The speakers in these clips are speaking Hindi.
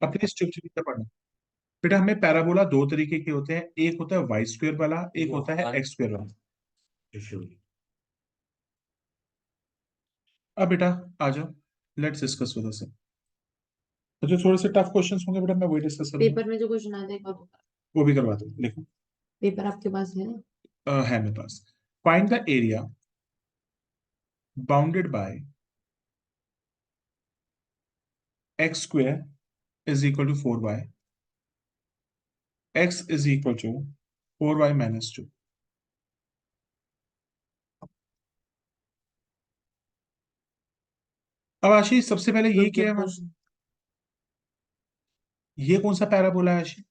अपने स्ट्रक्चर का पढ़ना। बेटा हमें पैराबोला दो तरीके के होते हैं, एक होता है वाई स्क्वायर वाला, एक होता है एक्स स्क्वायर वाला। अब बेटा आ जाओ, लेट्स डिस्कस विद अस। तो जो थोड़े से टफ क्वेश्चंस होंगे बेटा मैं वही डिस्कस करूंगा। पेपर में जो क्वेश्चन आता है एक बार बता। वो भी करवा दो, लिखो। पेपर आपके पास है? है मेरे पास। Find the area bounded by x square is equal to 4y, x is equal to 4y minus 2। अब आशीष सबसे पहले ये रुक जा क्या है हमारा, क्वेश्चन। ये कौन सा पैराबोला है आशीष?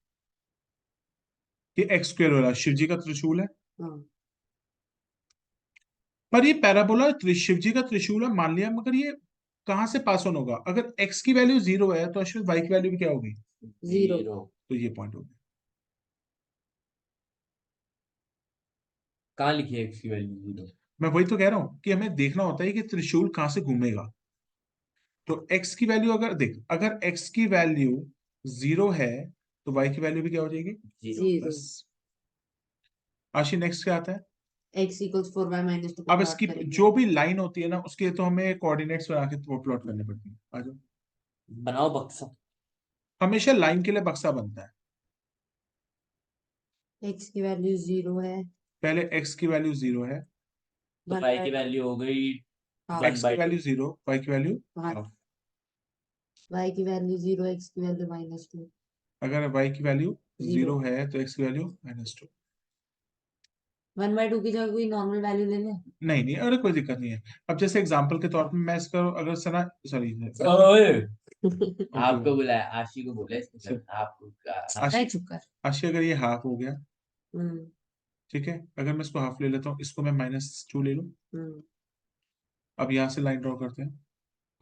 ये एक्स स्क्वायर वाला शिव जी का त्रिशूल है। हाँ पर ये पैराबोला शिव जी का त्रिशूल है मान लिया, मगर ये कहां से पास ऑन होगा? अगर x की वैल्यू 0 है तो अश्विन y की वैल्यू भी क्या होगी? जीरो। तो ये पॉइंट हो गया। कहाँ लिखी है एक्स की वैल्यू 0? मैं वही तो कह रहा हूं कि हमें देखना होता है कि त्रिशूल कहां से घूमेगा। तो x की वैल्यू अगर देख, अगर x की वैल्यू 0 है तो y की वैल्यू भी क्या हो जाएगी? 0। जीरो। बस। आशी नेक्स्ट क्या आता है? x इक्वल्स 4y माइनस 2 को अब प्लॉट इसकी करेंगे। जो भी लाइन होती है ना उसके तो हमें कोऑर्डिनेट्स बना के वो प्लॉट करने पड़ती है। आ जाओ। बनाओ बक्सा। हमेशा लाइन के लिए बक्सा बनता है। x की वैल्यू 0 है। पहले x की वैल्यू 0 है, तो 1 y की बाय वैल्यू हो गई हाफ। 1 x की बाय 2। वैल्यू 0, y की वैल्यू वन। हाफ। y की वैल्यू 0, x की वैल्यू माइनस 2। अगर y की वैल्यू 0। 0 है तो x की वैल्यू -2। 1/2 की जगह कोई नॉर्मल वैल्यू ले ले। नहीं नहीं, अरे कोई दिक्कत नहीं है। अब जैसे एग्जांपल के तौर पर मैं इसका अगर सना सॉरी ओए, ओके आपको बुलाया, आशी को बोला इसने सर, आपको नहीं आशी, चुप कर। आशी अगर ये हाफ हो गया, हम्म। ठीक है, अगर मैं इसको हाफ ले लेता हूँ, इसको मैं -2 ले लूँ। हम्म। अब यहाँ से लाइन ड्रॉ करते हैं।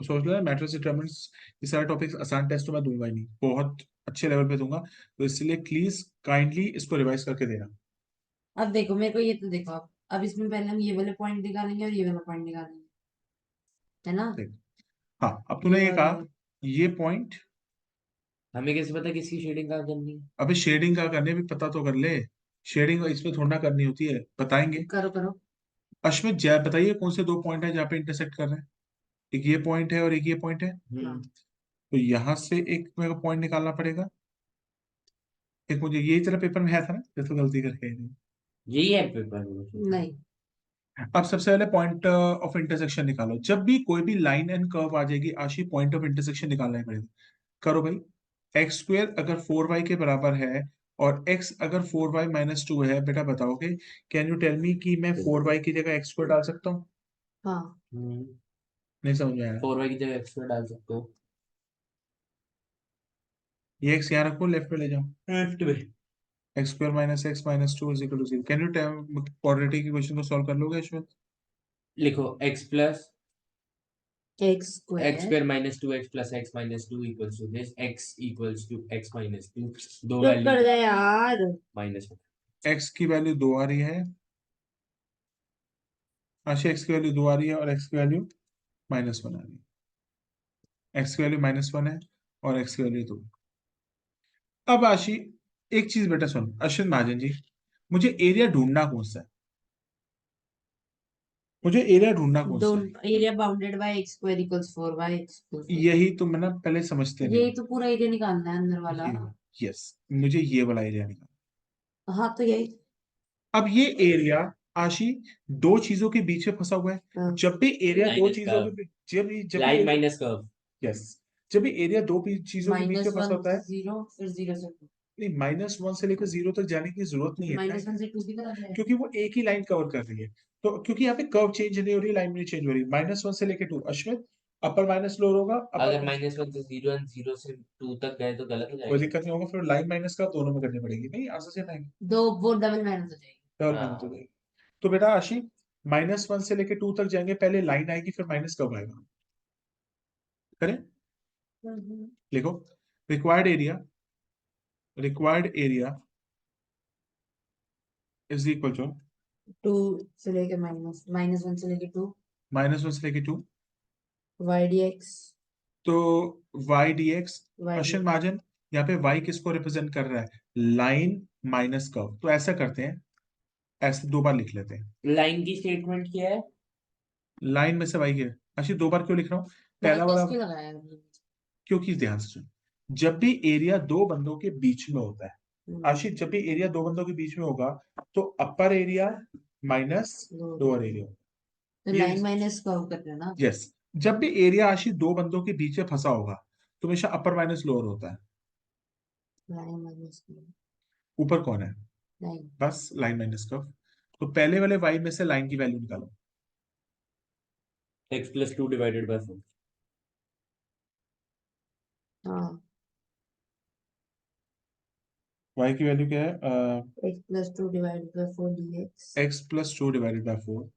तो सोच लो मैट्रिक्स डिटरमिनेंट्स, ये सारे टॉपिक्स आसान टेस्ट तो मैं दूंगा ही नहीं, बहुत अच्छे लेवल पे दूंगा। तो इसलिए प्लीज काइंडली इसको रिवाइज करके देना। अब देखो मेरे को ये तो देखो अब इसमें पहले हम ये वाले पॉइंट निकालेंगे और ये वाला पॉइंट निकालेंगे, है ना? ठीक। हाँ अब ये तूने ये और कहा, ये। ये पॉइंट। हमें कैसे पता किसकी शेडिंग कहाँ करनी है? अबे शेडिंग का करने भी पता तो कर ले। शेडिंग इसमें थोड़ा ना करनी होती है, बताएंगे। करो करो। अश्मित जय बताइए कौन से दो पॉइंट है जहाँ पे इंटरसेक्ट कर रहे हैं? एक ये पॉइंट है और एक ये पॉइंट है। हाँ। तो यहाँ से एक मेरे को पॉइंट निकालना पड़ेगा। एक मुझे यही तेरा पेपर में आया था ना, ये तो गलती करके आई थी। यही है पेपर में। नहीं। अब सबसे पहले पॉइंट ऑफ इंटरसेक्शन निकालो। जब भी कोई भी लाइन एंड कर्व आ जाएगी आशी, पॉइंट ऑफ इंटरसेक्शन निकालना ही पड़ेगा। करो भाई। एक्स स्क्वेयर अगर 4y के बराबर है और x अगर 4y माइनस 2 है, बेटा बताओगे, कैन यू टेल मी कि मैं 4y की जगह एक्स स्क्वेयर डाल सकता हूँ? हाँ। नहीं समझ में आया। 4y की जगह x में डाल सकते हो। ये x यहाँ रखो, लेफ्ट में ले जाओ। लेफ्ट में। X square minus x minus 2 is equal to 0। Can you quadratic equation को सॉल्व कर लोगे अश्विन? लिखो x plus x x square. Square minus 2x plus x minus 2 equals to this x equals to x minus 2। दो चुप वैल्यू कर जा यार। माइनस। x की वैल्यू 2 आ रही है, आशी x की वैल्यू 2 आ रही है और x की वैल्यू -1 आ रही है। x की वैल्यू -1 है और x की वैल्यू 2। अब आशी एक चीज बेटा सुन अश्विन महाजन जी, मुझे एरिया ढूंढना कौन सा है? मुझे एरिया ढूंढना कौन सा है? Area bounded by x square equals 4y यही तो मैं ना पहले समझते नहीं। यही तो पूरा एरिया निकालना है अंदर वाला। ये, यस, मुझे ये वाला एरिया निकालना। हाँ तो यही। अब ये एरिया आशी दो चीजों के बीच में फंसा हुआ है। हाँ। जब भी एरिया दो माइनस चीजों कर्व। के जब भी लाइन माइनस कर्व। यस, जब भी एरिया दो चीजों के बीच में फंसा -1 होता से है। 0 फिर 0 से 2। नहीं, -1 से लेकर 0 तक जाने की जरूरत नहीं है, -1 से 2 की तरफ है। क्योंकि वो एक ही लाइन कवर कर रही है। तो क्योंकि यहाँ पे कर्व चेंज नहीं हो रही, लाइन नहीं चेंज हो रही। -1 से लेकर 2 अश्विन, अपर माइनस लोअर होगा, अपर अगर -1 से 0 और 0 से 2 तक गए तो गलत हो कोई जाएगा। दिक्कत नहीं होगा, फिर लाइन माइनस का दोनों में करनी पड़ेगी, नहीं आंसर से पाएंगे। दो वो डबल माइनस हो जाएगी। डबल माइनस हो हाँ। जाएगी। तो बेटा आशी -1 से लेकर 2 तक जाएंगे, पहले लाइन आएगी फिर माइनस कब आएगा? करें, लिखो। Required area, required area is equal to 2 से लेके -1 से लेके 2 -1 से लेकर 2 y dx तो y dx, y question margin, यहाँ पे y किसको रिप्रेजेंट कर रहा है? Line minus curve. तो ऐसा करते हैं, ऐसे दो बार लिख लेते हैं। लाइन की स्टेटमेंट क्या है? लाइन में से y है। अच्छी, दो बार क्यों लिख रहा हूँ? पहला वाला, माइनस क्यों लगाया हमने? क्योंकि ध्यान से सुन, जब भी एरिया दो बंदों के बीच में होता है, आशिफ, जब भी एरिया दो बंदों के बीच में होगा तो upper area minus lower area. तो ये, लाइन माइनस कर्व कर रहे हो ना? यस, जब भी एरिया आशिफ दो बंदों के बीच में फंसा होगा तो हमेशा अपर माइनस लोअर होता है। लाइन माइनस कर्व, ऊपर कौन है? लाइन। बस लाइन माइनस कर्व। तो पहले वाले y में से लाइन की वैल्यू निकालो। x+2 divided by 4। हाँ, y की वैल्यू क्या है? x+2 divided by 4 dx। x+2 divided by 4।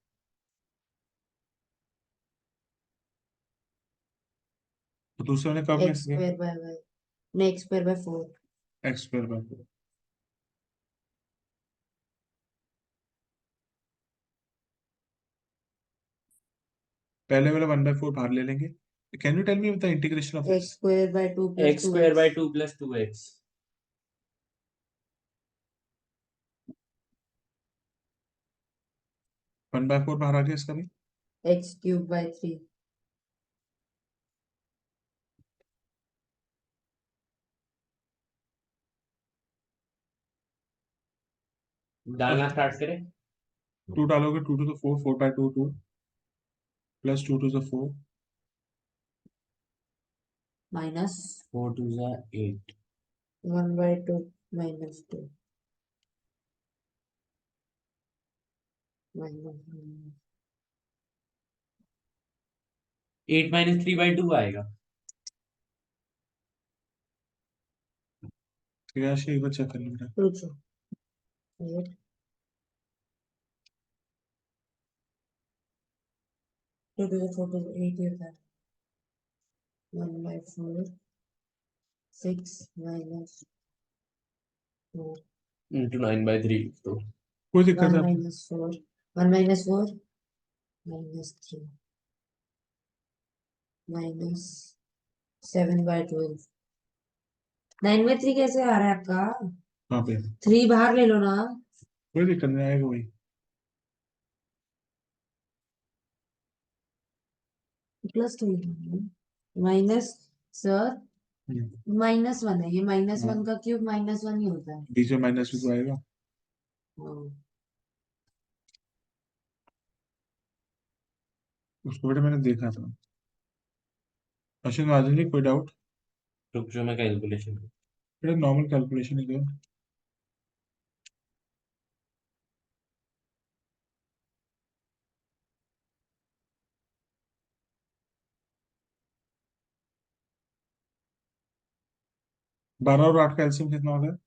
तो दूसरे ने कर्व x कैसे किया? स्क्वायर बाय y, नहीं, x square by 4। x² by 4। पहले वाला 1/4 बाहर ले लेंगे। Can you tell me the integration of x this? Square by 2 plus x square 2x। By 2 plus 2x। 1/4 बाहर आ गया इसका भी। x cube by 3। डालना स्टार्ट करें। 2 डालोगे, 2 to the 4, 4/2 2, plus 2 to the 4। Minus 4 2 जा 8। 1/2 माइनस 2 माइनस। 8 माइनस 3/2 आएगा। ठीक है, एक बार चेक कर लो बेटा। रुको, 8 2 to the 4 to the 8 होता है। 1/4 6 माइनस 4। into 9/3 तो कोई दिक्कत 1 है आपको? Minus 4, 1 minus 4 minus 3 minus 7/12। 9/3 कैसे आ रहा है आपका? कहाँ पे? 3 बाहर ले लो ना। कोई दिक्कत नहीं, आएगा वही। प्लस 2 माइनस, सर, हम्म, -1 है ये। -1 हाँ, का क्यूब -1 ही होता है। बीच में माइनस भी तो आएगा। हाँ। उसको बेटा मैंने देखा था। क्वेश्चन आ जाएंगे, कोई डाउट? रुक जो मैं कैलकुलेशन। बेटा नॉर्मल कैलकुलेशन है क्या? 12 और 8 का एलसीएम कितना होता है?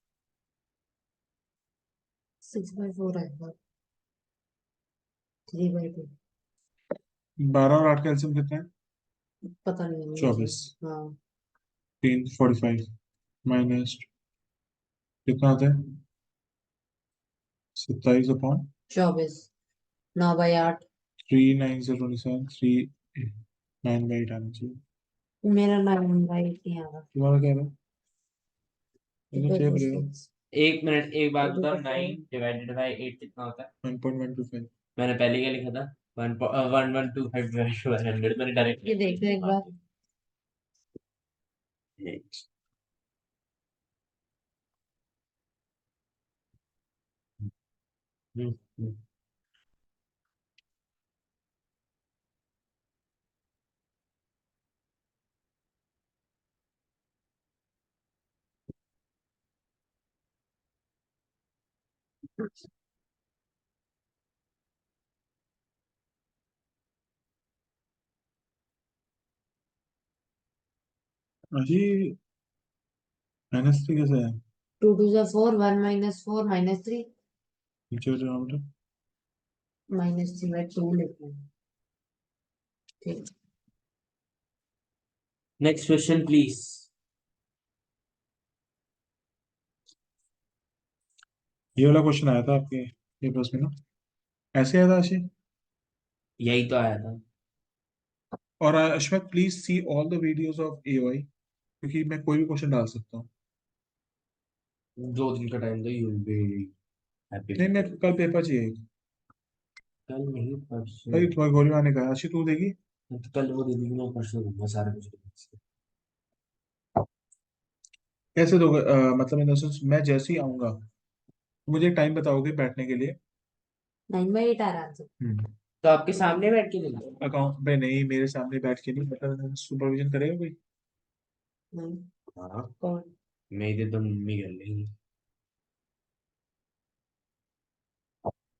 6/4 आएगा। 3/2। 12 और 8 का एलसीएम कितना है? पता नहीं है मुझे। 24। हाँ, 3 45 माइनस कितना आता है? 27/, 24 9/8। 3 9 0 27, 3 9/8 आना चाहिए। मेरा 9/8 नहीं आ रहा। तुम्हारा क्या है? इतना चाहिए 2/4 पड़ेगा। 6 एक मिनट, एक बात बताओ, 2/4 9 डिवाइडेड बाय 8 कितना होता है? 1.125। मैंने पहले क्या लिखा था? 1 1 1 2 5 100। मैंने डायरेक्ट ये देख लो एक बार। अजी, माइनस 3 कैसे है? 2 2 जा 4, 1 माइनस 4 -3 नीचे जाओ बेटा। -3/2 लिखना है। ठीक। Next question please. ये वाला क्वेश्चन आया था आपके पेपर्स में ना? ऐसे आया था आशी? यही तो आया था। और Ashmit please see all the videos of AI, क्योंकि मैं कोई भी क्वेश्चन डाल सकता हूँ। 2 दिन का टाइम दो, यू विल बी हैप्पी। नहीं, मैं कल पेपर चाहिए। कल नहीं, परसों। भाई तुम्हारी गोली मारने का अच्छी तू देगी। तो कल वो दे देगी, मैं परसों दूंगा सारा कुछ। कैसे दोगे? मतलब इन द सेंस मैं जैसे ही आऊंगा मुझे टाइम बताओगे बैठने के लिए? 9/8 आ रहा था। तो आपके सामने बैठ के देगा? अकाउंट पे नहीं, मेरे सामने बैठ के नहीं, मतलब सुपरविजन करेगा कोई? नहीं, हाँ, कौन? मेरे तो मम्मी कर लेंगी।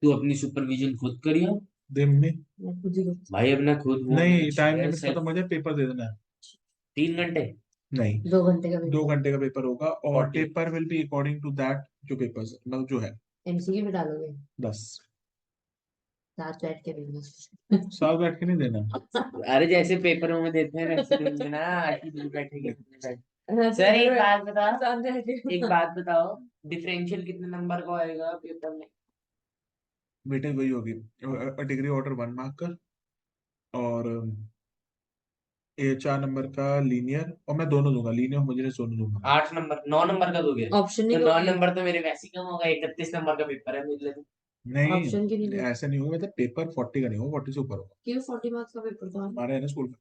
तू अपनी सुपरविजन खुद करियो दिन में? मैं खुद ही करती भाई, अपना खुद वो होना नहीं, टाइम चाहिए लिमिट सेल्फ। खत्म हो जाए पेपर दे देना है। 3 घंटे। नहीं, हूँ। 2 घंटे का 2 पेपर। घंटे का पेपर होगा और 40। Paper will be according to that, जो पेपर मतलब जो है एमसीक्यू में डालोगे? 10 साथ बैठ के देंगे। साल बैठ के नहीं देना। अरे जैसे पेपरों में देते हैं वैसे देंगे ना, आके दूर बैठेंगे अपने बैठ। हाँ, सर एक बात बता, साथ बैठ के। एक बात बताओ, डिफरेंशियल कितने नंबर का आएगा पेपर में? बेटे वही होगी, डिग्री ऑर्डर 1 मार्क का, और ये 4 नंबर का लीनियर, और मैं दोनों दूंगा, लीनियर होमोजेनियस दोनों दूंगा। 8 नंबर, 9 नंबर का दोगे? ऑप्शन तो नहीं 9 नंबर तो मेरे वैसे ही कम होगा, 31 नंबर का पेपर है मेरे लिए। ऑप्शन क्यों नहीं नहीं, दोगे? ऐसा नहीं होगा, मतलब पेपर 40 का नहीं होगा, 40 से ऊपर होगा। क्यों 40 मार्क्स का पेपर था? हमारे है ना स्कूल का,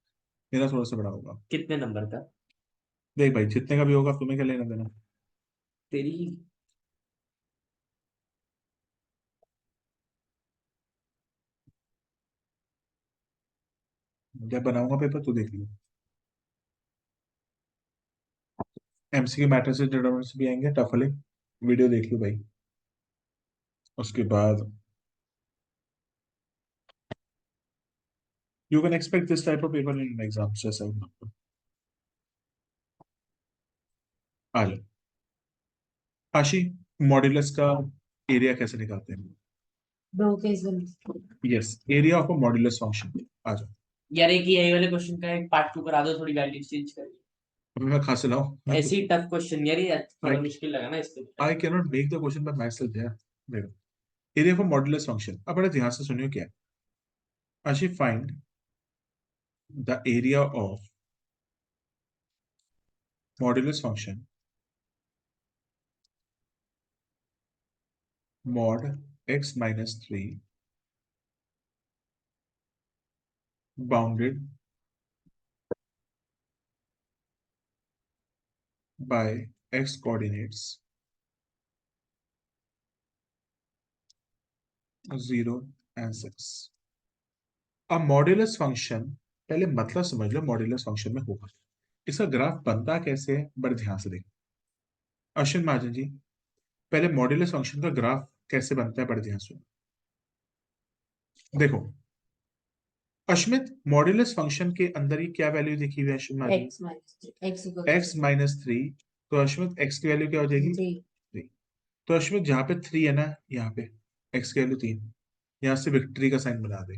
मेरा थोड़ा सा बड़ा होगा। कितने नंबर का? देख भाई, जितने का भी होगा तुम्हें क्या लेना देना। तेरी। जब बनाऊंगा पेपर तो देख लियो। एमसीक्यू मैट्रिसेस डिटरमिनेंट्स भी आएंगे, टफ वाले, वीडियो देख लो भाई। उसके बाद you can expect this type of paper in exam जैसा। आ जाओ आशी, मॉड्यूलस का एरिया कैसे निकालते हैं? दो केस बन। Yes, area of a modulus function. आ जाओ। यार एक ये वाले क्वेश्चन का एक पार्ट 2 करा दो, थोड़ी वैल्यू चेंज कर। अभी मैं कहाँ से लाऊं? मैं ऐसे ही टफ क्वेश्चन यार, ये थोड़ा आई मुश्किल लगा ना इसलिए। I can not make the question by my self यार। देखो, area of a modulus function, अब बड़े ध्यान से सुनियो क्या है। आशी, find the area of modulus function mod x minus 3 bounded by x coordinates 0 and 6। अब मॉड्यूलस फंक्शन, पहले मतलब समझ लो मॉड्यूलस फंक्शन में होगा। इसका ग्राफ बनता कैसे है, बड़े ध्यान से देखो। अश्विन महाजन जी, पहले मॉड्यूलस फंक्शन का ग्राफ कैसे बनता है, बड़े ध्यान से देखो। अश्मित, मॉड्यूलस फंक्शन के अंदर ही क्या वैल्यू दिखी हुई है Ashwin Mahajan? X minus x x minus 3। तो अश्मित x की वैल्यू क्या हो जाएगी? 3। 3। तो अश्वित जहां पे 3 है ना, यहाँ पे x की वैल्यू 3, यहाँ से विक्ट्री का साइन बना दे।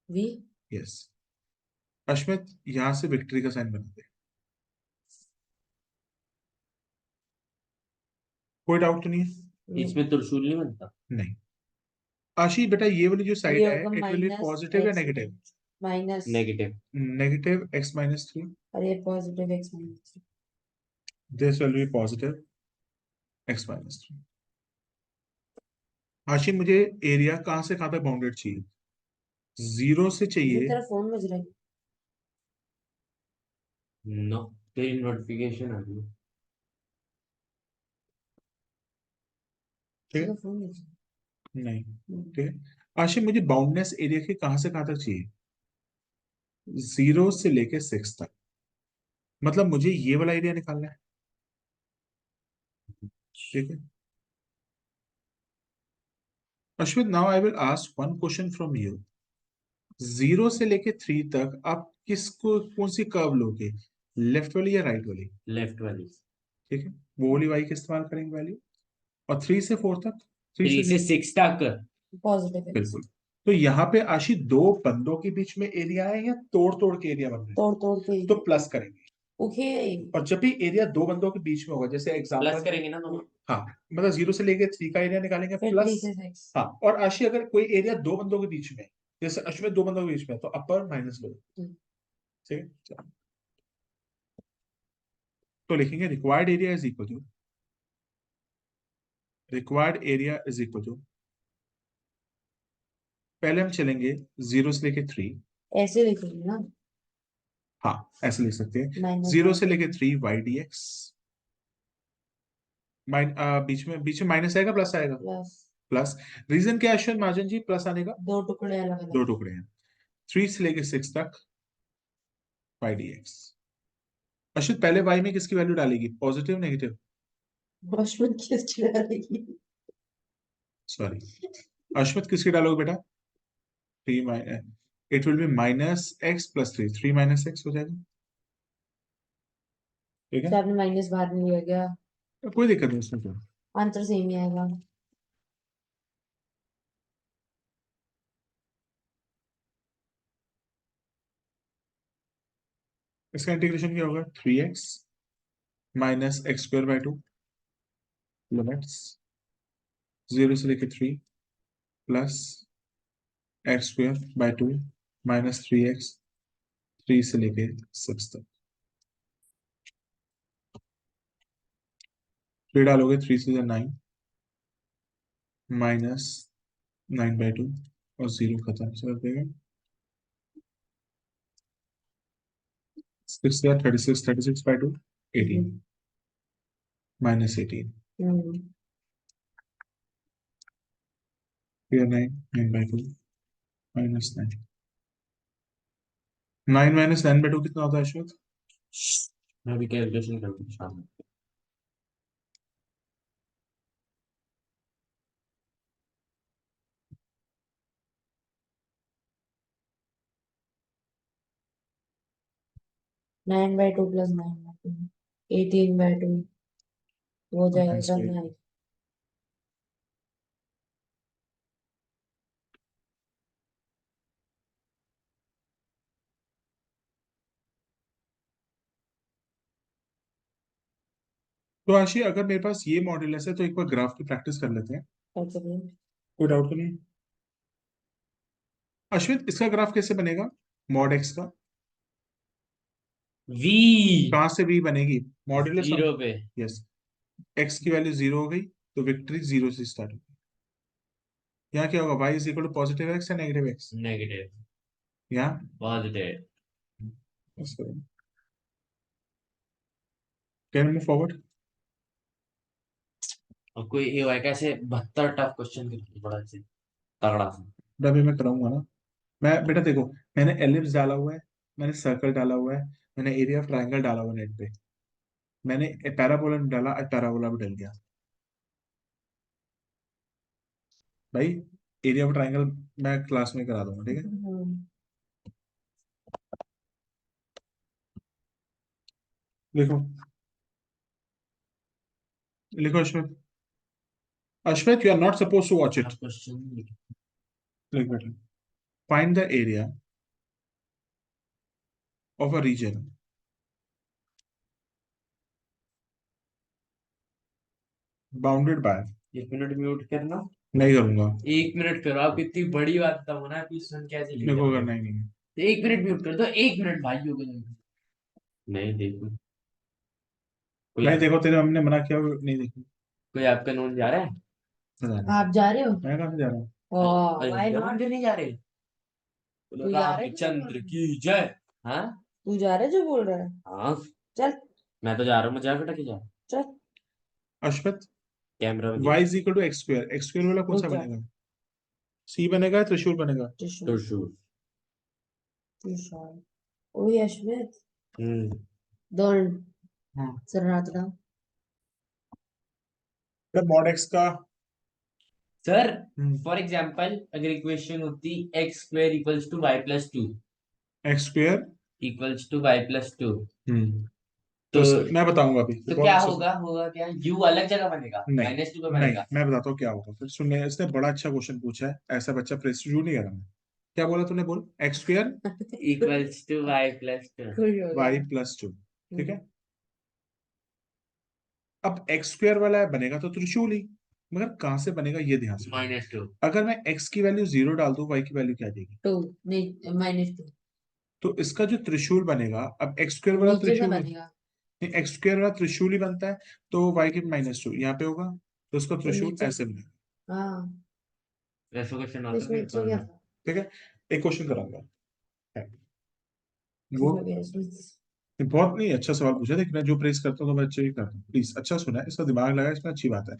वी। यस अश्मित, यहां से विक्ट्री का साइन बना दे। कोई डाउट तो नहीं है? इसमें त्रिशूल नहीं बनता? नहीं। आशी बेटा, ये वाली जो साइड ये है, होगा it will be minus positive या x negative? Minus. Negative. Negative x minus 3। और ये positive x minus. This will be positive x minus 3। Ashi, मुझे एरिया कहां से कहां तक बाउंडेड चाहिए? 0 से ये चाहिए। तेरा फोन बज रहा है। नो, तेरी नोटिफिकेशन आ गई। ठीक है? तेरा फोन बज नहीं। रहा है। ठीक है आशी, मुझे बाउंडनेस एरिया के कहां से कहां तक चाहिए? 0 से लेके 6 तक, मतलब मुझे ये वाला एरिया निकालना है। ठीक है Ashwit, now I will ask one question from you. 0 से लेके 3 तक आप किसको, कौन सी कर्व लोगे, लेफ्ट वाली या राइट वाली? लेफ्ट वाली। ठीक है, वो वाली वाई का इस्तेमाल करेंगे वैल्यू। और 3 से 4 तक? 3 3 से से 6 तक। Positive x. बिल्कुल। तो यहाँ पे आशी दो बंदों के बीच में एरिया है या तोड़ तोड़ के एरिया बन रहे तोड़ तोड़ के। हैं? तो प्लस करेंगे। ओके। और जब भी एरिया दो बंदों के बीच में होगा, जैसे प्लस एग्जांपल, करेंगे ना दोनों। हाँ, मतलब 0 से लेके 3 का एरिया निकालेंगे फिर 3 प्लस। से 6। हाँ, और आशी अगर कोई एरिया दो बंदों के बीच में, जैसे अश्विन दो बंदों के बीच में है, तो अपर माइनस लोअर, ठीक है। चलो, तो लिखेंगे required area is equal to, required area is equal to, पहले हम चलेंगे 0 से लेके 3, ऐसे लिखेंगे ना, हाँ ऐसे लिख सकते हैं, माइनस 0 से लेके 3 वाई डी एक्स, बीच में माइनस आएगा प्लस आएगा, प्लस प्लस। रीजन क्या है अश्विन महाजन जी प्लस आने का? दो टुकड़े अलग दो अलग। टुकड़े हैं। 3 से लेके 6 तक वाई डी एक्स। अश्विन पहले वाई में किसकी वैल्यू डालेगी, पॉजिटिव नेगेटिव? अश्विन किस चीज डालेगी? सॉरी, अश्विन किसकी डालोगे बेटा? 3 it will be minus x plus 3, 3 minus x हो जाएगा, ठीक है। तो आपने माइनस बाहर नहीं लिया गया, तो कोई दिक्कत नहीं उसमें, क्या आंसर सेम ही आएगा। इसका इंटीग्रेशन क्या होगा, 3x minus x square by 2, limits 0 से लेके 3 plus x square by 2 minus 3x, 3 से लेके 6 तक। 3 डालोगे 3 से 9 माइनस 9/2 और 0 खत्म से कर देगा। 6 या 36, 36/2 18 माइनस 18, फिर 9, 9/2 माइनस 9, 9 माइनस 9/2 कितना होता है अश्वत? मैं भी कैलकुलेशन करूँगा शाम में। 9/2 प्लस 9/2 18/2 हो जाएगा 9। तो आशी अगर मेरे पास ये मॉड्यूलस है तो एक बार ग्राफ की प्रैक्टिस कर लेते हैं, कोई डाउट तो नहीं? अश्वित इसका ग्राफ कैसे बनेगा, मॉड एक्स का? वी कहां से भी बनेगी, मॉड्यूलस ऑफ, 0 पे यस, एक्स की वैल्यू 0 हो गई तो विक्ट्री 0 से स्टार्ट होगी। यहाँ क्या होगा, y is equal to positive x या नेगेटिव एक्स? नेगेटिव यहाँ पॉजिटिव। Can move forward. और कोई ये है कैसे 72 टफ क्वेश्चन करके बड़ा से तगड़ा सा। अभी मैं कराऊंगा ना, मैं बेटा देखो, मैंने एलिप्स डाला हुआ है, मैंने सर्कल डाला हुआ है, मैंने एरिया ऑफ ट्राइंगल डाला हुआ है नेट पे, मैंने पैराबोला डाला, पैराबोला भी डल गया भाई। एरिया ऑफ ट्राइंगल मैं क्लास में करा दूंगा, ठीक है। लिखो, लिखो Ashwit, Ashwit you are not suppose to watch it. Question लिख बेटा, find the area of a region bounded by, 1 minute mute करना। नहीं करूंगा, 1 मिनट करो, आप इतनी बड़ी बात बताओ ना कि सुन कैसे लिख मेरे को जाओगे। करना ही नहीं है। तो 1 मिनट म्यूट कर दो, 1 मिनट भाई हो गए। नहीं देखो कोई नहीं देखो, तेरे हमने मना किया, नहीं देखी। कोई आपका नोन जा रहा है? पता नहीं, आप जा रहे हो? मैं कहाँ से जा रहा हूँ? Why not? जो नहीं जा रहे। बोलो तू जा रहा है जो बोल रामचंद्र रहा है? की जय। हाँ तू जा रहा है जो बोल रहा है? हाँ चल मैं तो जा रहा हूँ, मजाक उठा के जा। चल अश्वत, कैमरा में y देख। Is equal to x square, x square वाला कौन रुक सा जा। बनेगा, सी बनेगा या त्रिशूल बनेगा? तो त्रिशूल। शूट। त्रिशूल। ओए अश्मित, हम्म दौड़ हाँ, सर रात का। मॉड एक्स का, सर फॉर एग्जांपल अगर इक्वेशन होती x square equals to y plus 2 x square, equals to y plus 2 तो तो मैं बताऊंगा अभी, तो बहुत क्या अच्छे से। होगा, होगा क्या, यू अलग जगह बनेगा, नहीं, -2 पे नहीं बनेगा। मैं बताता हूँ क्या होगा, फिर सुन ले, इसने बड़ा अच्छा क्वेश्चन पूछा है, ऐसा बच्चा प्रेस्टिज नहीं करा मैं। क्या बोला तूने, बोल, x square equals to y plus 2। खुश हो गया। वाई प्लस 2, ठीक है। अब एक्स स्क्वायर वाला बनेगा तो त्रिशूल ही, मगर कहाँ से बनेगा ये ध्यान से। -2 अगर मैं x की वैल्यू 0 डाल दूं, y की वैल्यू क्या आ जाएगी? 2 नहीं -2 तो इसका जो त्रिशूल बनेगा, अब एक्स स्क्वायर वाला नीचे से त्रिशूल, बनेगा नहीं एक्स स्क्वायर वाला त्रिशूल ही बनता है, तो y की -2 यहाँ पे होगा, तो उसका तो त्रिशूल नीचे ऐसे बनेगा। हाँ वैसा क्वेश्चन तो आता इसमें है अच्छा क्या था ठीक है, एक क्वेश्चन कराऊंगा वो, किसमें गया इसमें बहुत नहीं अच्छा सवाल पूछा, लेकिन मैं जो प्रेस करता हूँ तो मैं अच्छे ही करता हूँ, प्लीज अच्छा सुना है, इसका दिमाग लगा, इसमें अच्छी बात है।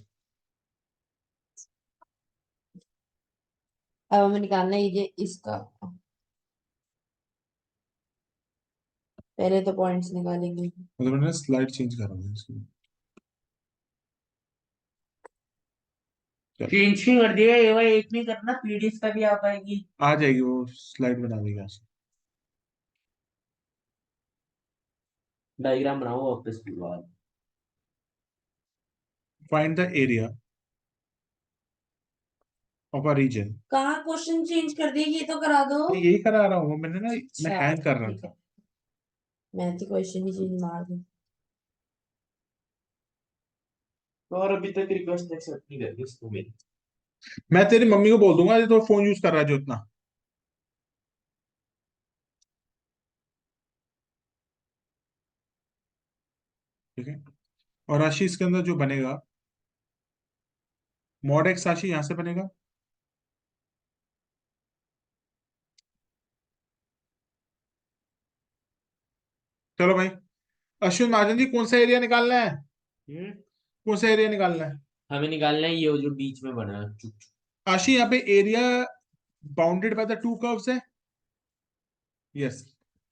अब हमें निकालना है ये इसका पहले तो पॉइंट्स निकालेंगे मतलब मैंने स्लाइड चेंज करा है इसकी। चलो, चेंज क्यों कर दिया ये भाई? एक नहीं करना, पीडीएफ का भी आ पाएगी। आ जाएगी वो स्लाइड बना देगा। डायग्राम बनाओ वापस की बात। Find the area of a region. कहाँ क्वेश्चन चेंज कर दिए ये तो करा दो यही करा रहा हूँ मैंने ना, मैं अच्छा हैंग कर रहा ठीक था। है मैं तो क्वेश्चन ही चेंज मार दूं और अभी तक रिक्वेस्ट एक्सेप्ट नहीं कर दी उसको मेरी। मैं तेरी मम्मी को बोल दूंगा, ये तो फोन यूज कर रहा है जो इतना। ठीक है, और राशि इसके अंदर जो बनेगा, मॉड एक्स राशि यहां से बनेगा। चलो भाई, अश्विन महाजन जी कौन सा एरिया निकालना है? हम्म कौन सा एरिया निकालना है? हमें निकालना है ये जो बीच में बना है चुप चुप। आशी यहाँ पे area bounded by the two curves है। यस,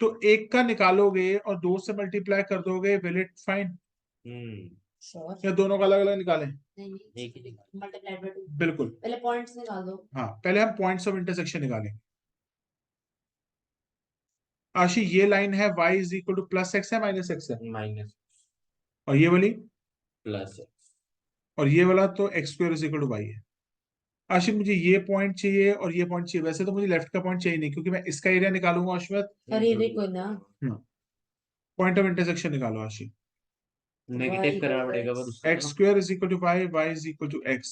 तो एक का निकालोगे और दो से मल्टीप्लाई कर दोगे, will it fine? Hmm sure या दोनों का अलग अलग निकालें? नहीं नहीं एक ही निकाल। मल्टीप्लाई बाय 2 बिल्कुल। पहले पॉइंट्स निकाल दो हाँ, पहले हम पॉइंट्स ऑफ इंटरसेक्शन निकालेंगे। आशी ये लाइन है y is equal to plus x है माइनस एक्स है, माइनस और ये वाली, प्लस है। और ये वाला तो x square is equal to y है। आशिफ मुझे ये पॉइंट चाहिए और ये पॉइंट चाहिए, वैसे तो मुझे लेफ्ट का पॉइंट चाहिए नहीं, क्योंकि मैं इसका एरिया निकालूंगा आशिफ। अरे देखो ना पॉइंट ऑफ इंटरसेक्शन निकालो आशिफ। नेगेटिव y करना इक्वल पड़ेगा x पर उसका एक्स ना। Square is equal to y, y is equal to x.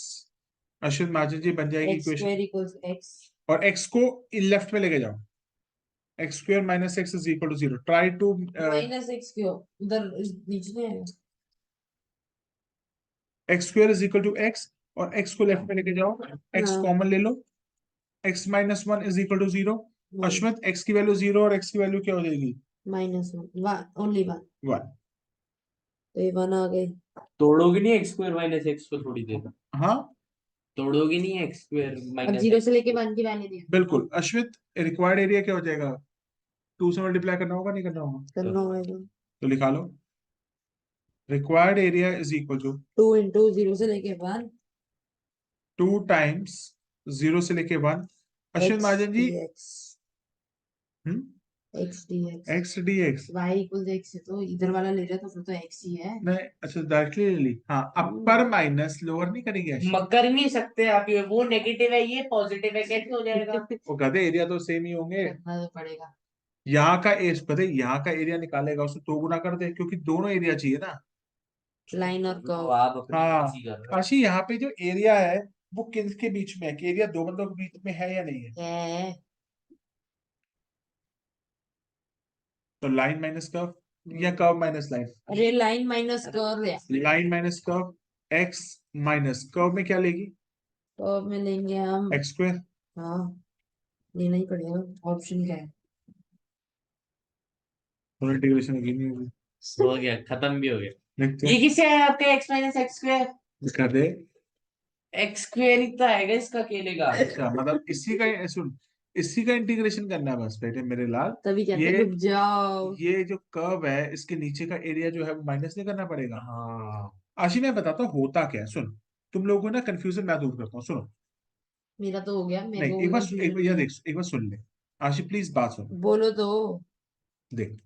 Ashwin Mahajan ji बन जाएगी x equation. Square equals x और एक्स को लेफ्ट में लेके जाओ, x square minus x is equal to 0, try to, minus x क्यों उधर नीचे नहीं आएगा x square is equal to x, और एक्स को लेफ्ट में लेके जाओ, एक्स हाँ कॉमन ले लो, x minus one is equal to 0। नहीं अश्वित एक्स की वैल्यू 0 और एक्स की वैल्यू क्या हो जाएगी? -1 ओनली 1 1। तो ये 1 आ गई तोड़ोगे नहीं एक्स स्क्वायर माइनस एक्स को थोड़ी देर? हाँ तोड़ोगे नहीं एक्स स्क्वायर अब माइनस 0 एक्स से लेके को? 1 की वैल्यू दी बिल्कुल अश्वित, रिक्वायर्ड एरिया क्या हो जाएगा? 2 से मल्टीप्लाई करना होगा, नहीं करना होगा? करना होगा तो लिखा लो, required area is equal to 2 into 0 से लेके 1 2 टाइम्स 0 से लेके 1। Ashwin x Mahajan ji, dx x dx x D x, y equals x है तो इधर वाला ले रहा तो फिर तो x ही है नहीं अच्छा डायरेक्टली ले ली, हाँ अपर माइनस लोअर नहीं करेंगे अश्विन। कर नहीं सकते आप, ये वो नेगेटिव है ये पॉजिटिव है, कैसे हो जाएगा? वो गधे एरिया तो सेम ही होंगे। करना तो पड़ेगा यहाँ का गधे यहाँ का एरिया निकालेगा, उसको 2 गुना कर दे, क्योंकि दोनों एरिया चाहिए ना। लाइन और तो कर्व आप अपनी हाँ मर्जी कर रहे हो। काशी, यहाँ पे जो एरिया है वो किसके बीच में है, कि एरिया दो बंदों के बीच में है या नहीं है? है तो लाइन माइनस कर्व, या कर्व माइनस लाइन? अरे लाइन माइनस कर्व है line minus curve, x minus curve में क्या लेगी? तो अब में लेंगे हम एक्स स्क्वायर। हाँ लेना ही पड़ेगा ऑप्शन क्या है इंटीग्रेशन होगी नहीं होगी? हो गया, खत्म भी हो गया। देखते ये हैं, किससे है आपके एक्स माइनस एक्स स्क्वायर? कर दे। एक्स स्क्वायर ही तो आएगा इसका अकेले का। अच्छा मतलब इसी का, सुन, इसी का इंटीग्रेशन करना है बस बेटे मेरे लाल। तभी कहते ये हैं रुक जाओ ये जो कर्व है इसके नीचे का एरिया जो है वो माइनस नहीं करना पड़ेगा। हाँ आशी मैं बताता हूँ होता क्या है, सुन, तुम लोगों को ना कंफ्यूजन मैं दूर करता हूँ, सुनो। मेरा तो हो गया मेरे नहीं, को एक कोई बार कंफ्यूजन नहीं यह है देख, एक बार सुन ले। आशी प्लीज बात सुनो। बोलो तो देख,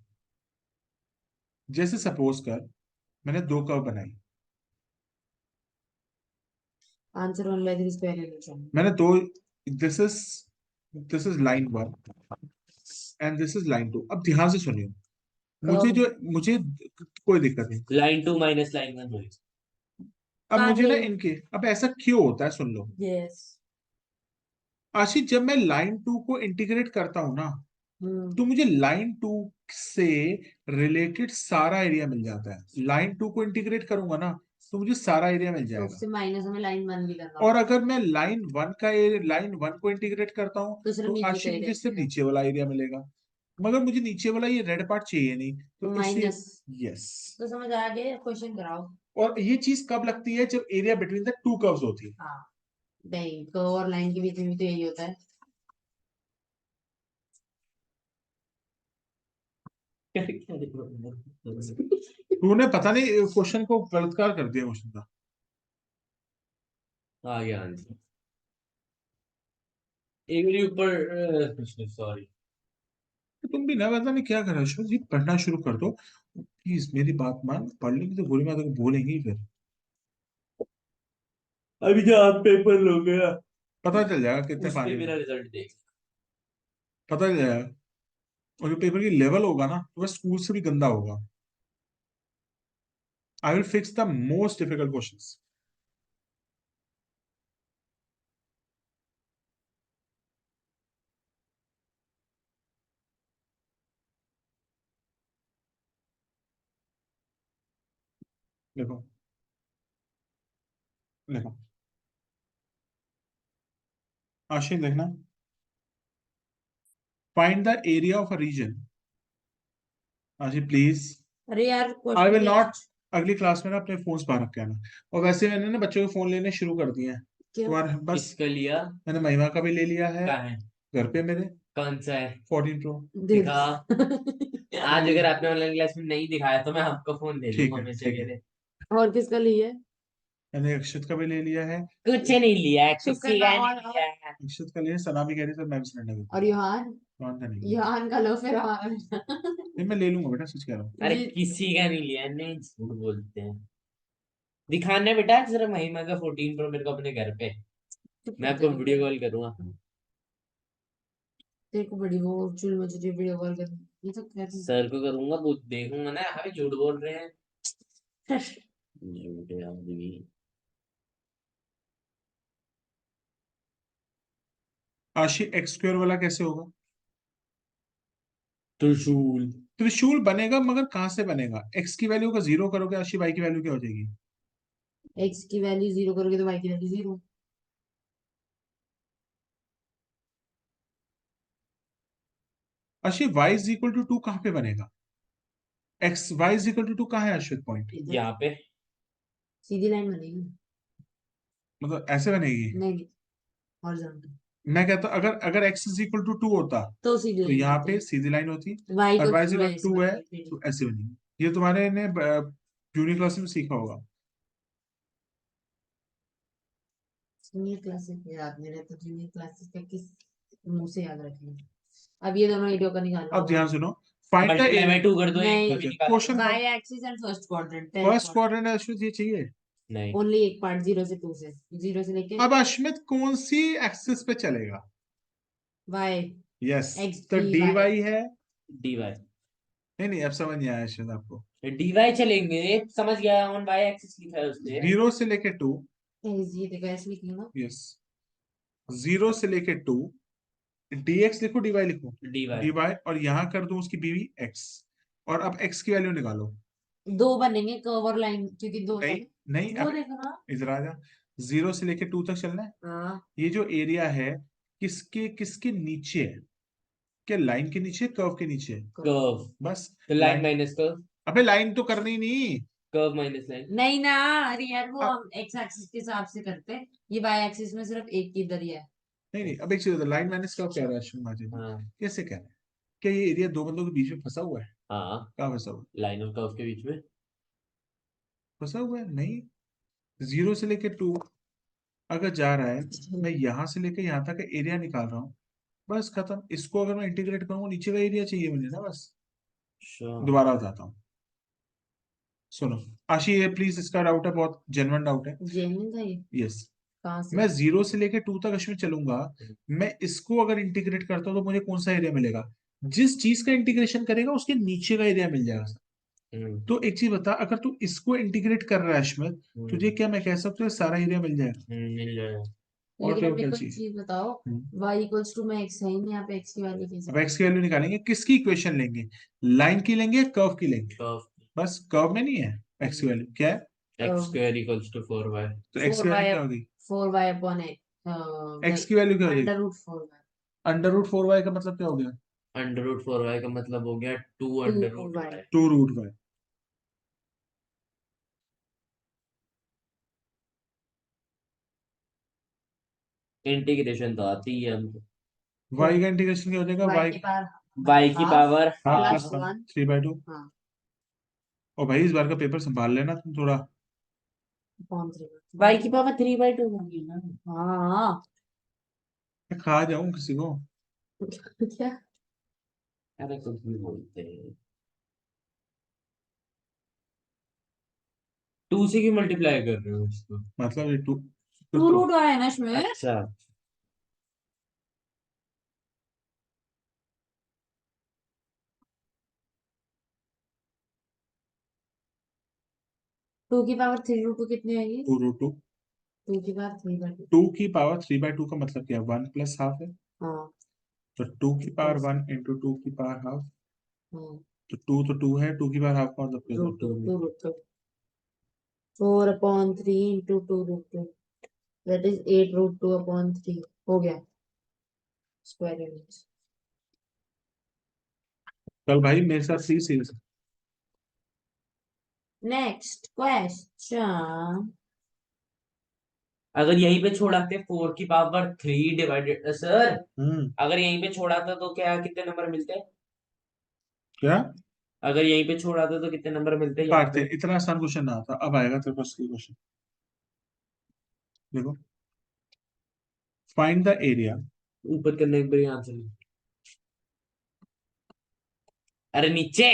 जैसे सपोज कर मैंने दो कर्व बनाई, आंसर 1/3 स्क्वायर रिलेशन मैंने दो, this is this is line one and this is line two. अब ध्यान से सुनियो, मुझे कर्व जो मुझे कोई दिक्कत नहीं। लाइन 2 माइनस लाइन 1 होगी। अब मुझे ना अरे इनके, अब ऐसा क्यों होता है सुन लो यस। आशीष, जब मैं लाइन 2 को इंटीग्रेट करता हूं ना, तो मुझे लाइन 2 से रिलेटेड सारा एरिया मिल जाता है। लाइन 2 को इंटीग्रेट करूंगा ना, तो मुझे सारा एरिया मिल तो जाएगा। उससे माइनस हमें लाइन 1 भी करना और होगा, अगर मैं लाइन 1 का लाइन 1 को इंटीग्रेट करता हूँ, तो सिर्फ तो नीचे का आशीष एरिया मुझे सिर्फ मिलेगा। नीचे वाला एरिया मिलेगा। मगर मुझे नीचे वाला ये रेड पार्ट चाहिए नहीं, तो तो इसलिए माइनस। यस। तो समझ आ गया, क्वेश्चन कराओ। और ये चीज कब लगती है? जब area between the two curves होती है। हाँ, नहीं कर्व और लाइन के बीच में भी तो यही होता है। तूने पता नहीं क्वेश्चन को गलतकार कर दिया क्वेश्चन का। आ गया आंसर। एक बारी ऊपर, सॉरी। तो तुम भी ना पता नहीं क्या कर रहे हो जी, पढ़ना शुरू कर दो प्लीज, मेरी बात मान। पढ़ लेंगे तो गोली माता को बोलेंगे ही फिर। अभी जो आप पेपर लोगे ना, पता चल जाएगा कितने उस पे पानी में। मेरा रिजल्ट देख। पता चल जाएगा। और जो पेपर की लेवल होगा ना, तो वह स्कूल से भी गंदा होगा। I will fix the most difficult questions. देखो, देखो आशीष, देखना। Find the area of a region. Ashish please. अरे यार आई क्वेश्चन विल क्या है? नॉट। अगली क्लास में ना अपने फोन बाहर रख के आना। और वैसे मैंने ना बच्चों के फोन लेने शुरू कर दिए हैं। क्यों? तुम्हारे बस। किसका लिया? मैंने महिमा का भी ले लिया है। कहाँ है? घर पे मेरे कौन सा है? 14 प्रो। दे दिखा। तो आज अगर आपने ऑनलाइन क्लास में नहीं दिखाया तो मैं आपका फोन ले ठीक लूंगा है, हमेशा ठीक के है। लिए। और किसका लिए? मैंने अक्षत का भी ले लिया है। कुछ नहीं लिया, चुप किसी करना। का नहीं और लिया है। अक्षत का लिए, सना भी कह रही थी, मैं भी सिलेंडर और देता योहान। हूँ। का नहीं लिया। योहान का लो फिर हमारा नहीं, मैं ले लूंगा बेटा, सच कह रहा हूँ। अरे जी। किसी का नहीं लिया, नहीं झूठ बोलते हैं। दिखाना है बेटा जरा महिमा का 14 प्रो मेरे को अपने घर पे। चुप मैं कर आपको जा तू। वीडियो कॉल करूंगा। तेरे को बड़ी वो चुल मचुली वीडियो कॉल कर, ये तो कैसे? सर को करूंगा, वो देखूंगा ना, अभी झूठ बोल रहे हैं। झूठे आदमी। आशी, एक्स स्क्वायर वाला कैसे होगा? त्रिशूल। त्रिशूल बनेगा, मगर कहाँ से बनेगा? एक्स की वैल्यू का जीरो करोगे आशी, वाई की वैल्यू क्या हो जाएगी? एक्स की वैल्यू 0 करोगे तो वाई की वैल्यू 0। आशी, वाई इज इक्वल टू 2 कहाँ पे बनेगा? X y is equal to 2 कहाँ है अश्वित पॉइंट? इधर यहाँ पे। सीधी लाइन बनेगी। मतलब ऐसे बनेगी? नहीं नहीं, हॉरिजॉन्टल। मैं कहता अगर अगर एक्स इज इक्वल टू 2 होता, तो सीधी तो लाइन यहाँ बनती पे है। सीधी लाइन होती। वाई और को वाई इज इक्वल ऐसे टू है, बनेगी सीधी। तो ऐसे बनेगी। ये तुम्हारे ने जूनियर क्लास में सीखा होगा। जूनियर क्लासेस याद नहीं रहता, जूनियर क्लासेस का किस मुंह से याद रखेंगे? अब ये दोनों वीडियो का निकालना अब होगा ध्यान हमें। सुनो। Find the multiply by area. 2 कर दो, एक नहीं, कभी अच्छा, निकाला था। क्वेश्चन का। Y axis and first quadrant, tenth first quadrant. Quadrant Ashwit ये चाहिए। नहीं। ओनली एक पार्ट 0 से 2 से, 0 से लेके अब अश्मित कौन सी एक्सिस पे चलेगा? वाई। यस। एक्स तो डी डी वाई। वाई है। D y. नहीं नहीं, अब समझ नहीं आया अश्वित आपको। डी वाई चलेंगे, समझ गया, ऑन वाई एक्सिस लिखा है उसने। 0 से लेके 2। ये देखो ऐसे लिख लो ना। यस। 0 से लेके 2। dx लिखो, dy लिखो। D Y. dy, और यहां कर दो उसकी बीवी x। और अब x की वैल्यू निकालो। दो बनेंगे कर्व और लाइन, क्योंकि दो नहीं बने। नहीं, वो अब देखो ना। इधर आ जा। 0 से लेके 2 तक चलना है। हाँ। ये जो एरिया है, किसके किसके नीचे है? क्या लाइन के नीचे, कर्व के नीचे? कर्व। बस। तो लाइन लाइन। Minus curve. अबे लाइन तो करनी नहीं। Curve minus line. नहीं ना, अरे यार वो अब हम एक्स एक्सिस के हिसाब से करते हैं, ये वाई एक्सिस में सिर्फ एक की इधर ही है। नहीं नहीं, अब एक चीज, लाइन माइनस कर्व कह रहा है अश्विन महाजन। हाँ। कैसे कह रहा है? क्या ये एरिया दो बंदों के बीच में फंसा हुआ है? हाँ, कहाँ फंसा हुआ है? लाइन और कर्व के बीच में। फंसा हुआ है नहीं। 0 से लेके 2 अगर जा रहा है, मैं यहां से लेके यहां तक एरिया निकाल रहा हूँ। बस खत्म। इसको अगर मैं इंटीग्रेट करूंगा, नीचे का एरिया चाहिए मुझे ना, बस। श्योर। दोबारा बताता हूँ, सुनो। आशी, ये प्लीज, इसका डाउट है, बहुत जेन्युइन डाउट है। जेन्युइन था ये? यस। कहाँ से? मैं 0 से लेके 2 तक अश्विन चलूंगा। मैं इसको अगर इंटीग्रेट करता हूँ, तो मुझे कौन सा एरिया मिलेगा? जिस चीज का इंटीग्रेशन करेगा, उसके नीचे का एरिया मिल जाएगा। तो एक चीज बता, अगर तू इसको इंटीग्रेट कर रहा है अश्मित, तुझे क्या मैं कह सकता हूँ सारा एरिया मिल जाएगा। मिल जाएगा। और लेकिन क्या अब मेरे क्या को एक चाहिए। चीज बताओ, y इक्वल्स टू मैं x है ही नहीं, यहाँ पे x की वैल्यू कैसे। अब एक्स की वैल्यू निकालेंगे, किसकी इक्वेशन लेंगे, लाइन की लेंगे कर्व की लेंगे। कर्व बस कर्व में नहीं है एक्स की वैल्यू क्या है, x square equals to 4y। तो एक्स की 4y वैल्यू क्या होगी, 4y अपॉन एक्स की वैल्यू क्या हो जाएगी, under root 4y under root 4y का मतलब क्या हो गया, अंडर रूट 4y का मतलब हो गया 2 under root 2y। y। 2 root y। Integration तो आती है हमको। y का इंटीग्रेशन क्या हो जाएगा, y y की पावर y की half power half plus half. 1। 3/2। हाँ, और भाई इस बार का पेपर संभाल लेना तुम थोड़ा, अपॉन 3। y की पावर 3/2 होगी ना। हाँ मैं खा जाऊं किसी को। क्या, अरे कुछ भी बोलते हैं। 2 से क्यों मल्टीप्लाई कर रहे हो इसको। मतलब ये 2 2 रूट y है ना इसमें। अच्छा 2 की पावर 3 रूट 2 कितनी आएगी, 2 रूट 2। 2 की पावर 3/2। 2 की पावर 3/2 का मतलब क्या है, 1 प्लस हाफ है, हाँ तो 2 की पावर प्लस 1 इंटू 2 की पावर हाफ, हाँ तो 2 है, 2 की पावर हाफ का मतलब क्या रूट 2 होगा, 2 root 2 4 upon 3 into 2 root 2 that is 8 root 2 upon 3 हो गया स्क्वायर यूनिट। कल भाई मेरे साथ सी सीरीज। Next question. अगर यहीं पे छोड़ाते 4 की पावर 3 डिवाइडेड सर, हम्म, अगर यहीं पे छोड़ाता तो क्या कितने नंबर मिलते। क्या अगर यहीं पे छोड़ाता तो कितने नंबर मिलते यहाँ काटते, पे। इतना आसान क्वेश्चन ना था, अब आएगा तेरे पास क्वेश्चन। देखो, फाइंड द एरिया, ऊपर करने के बाद आंसर। अरे नीचे।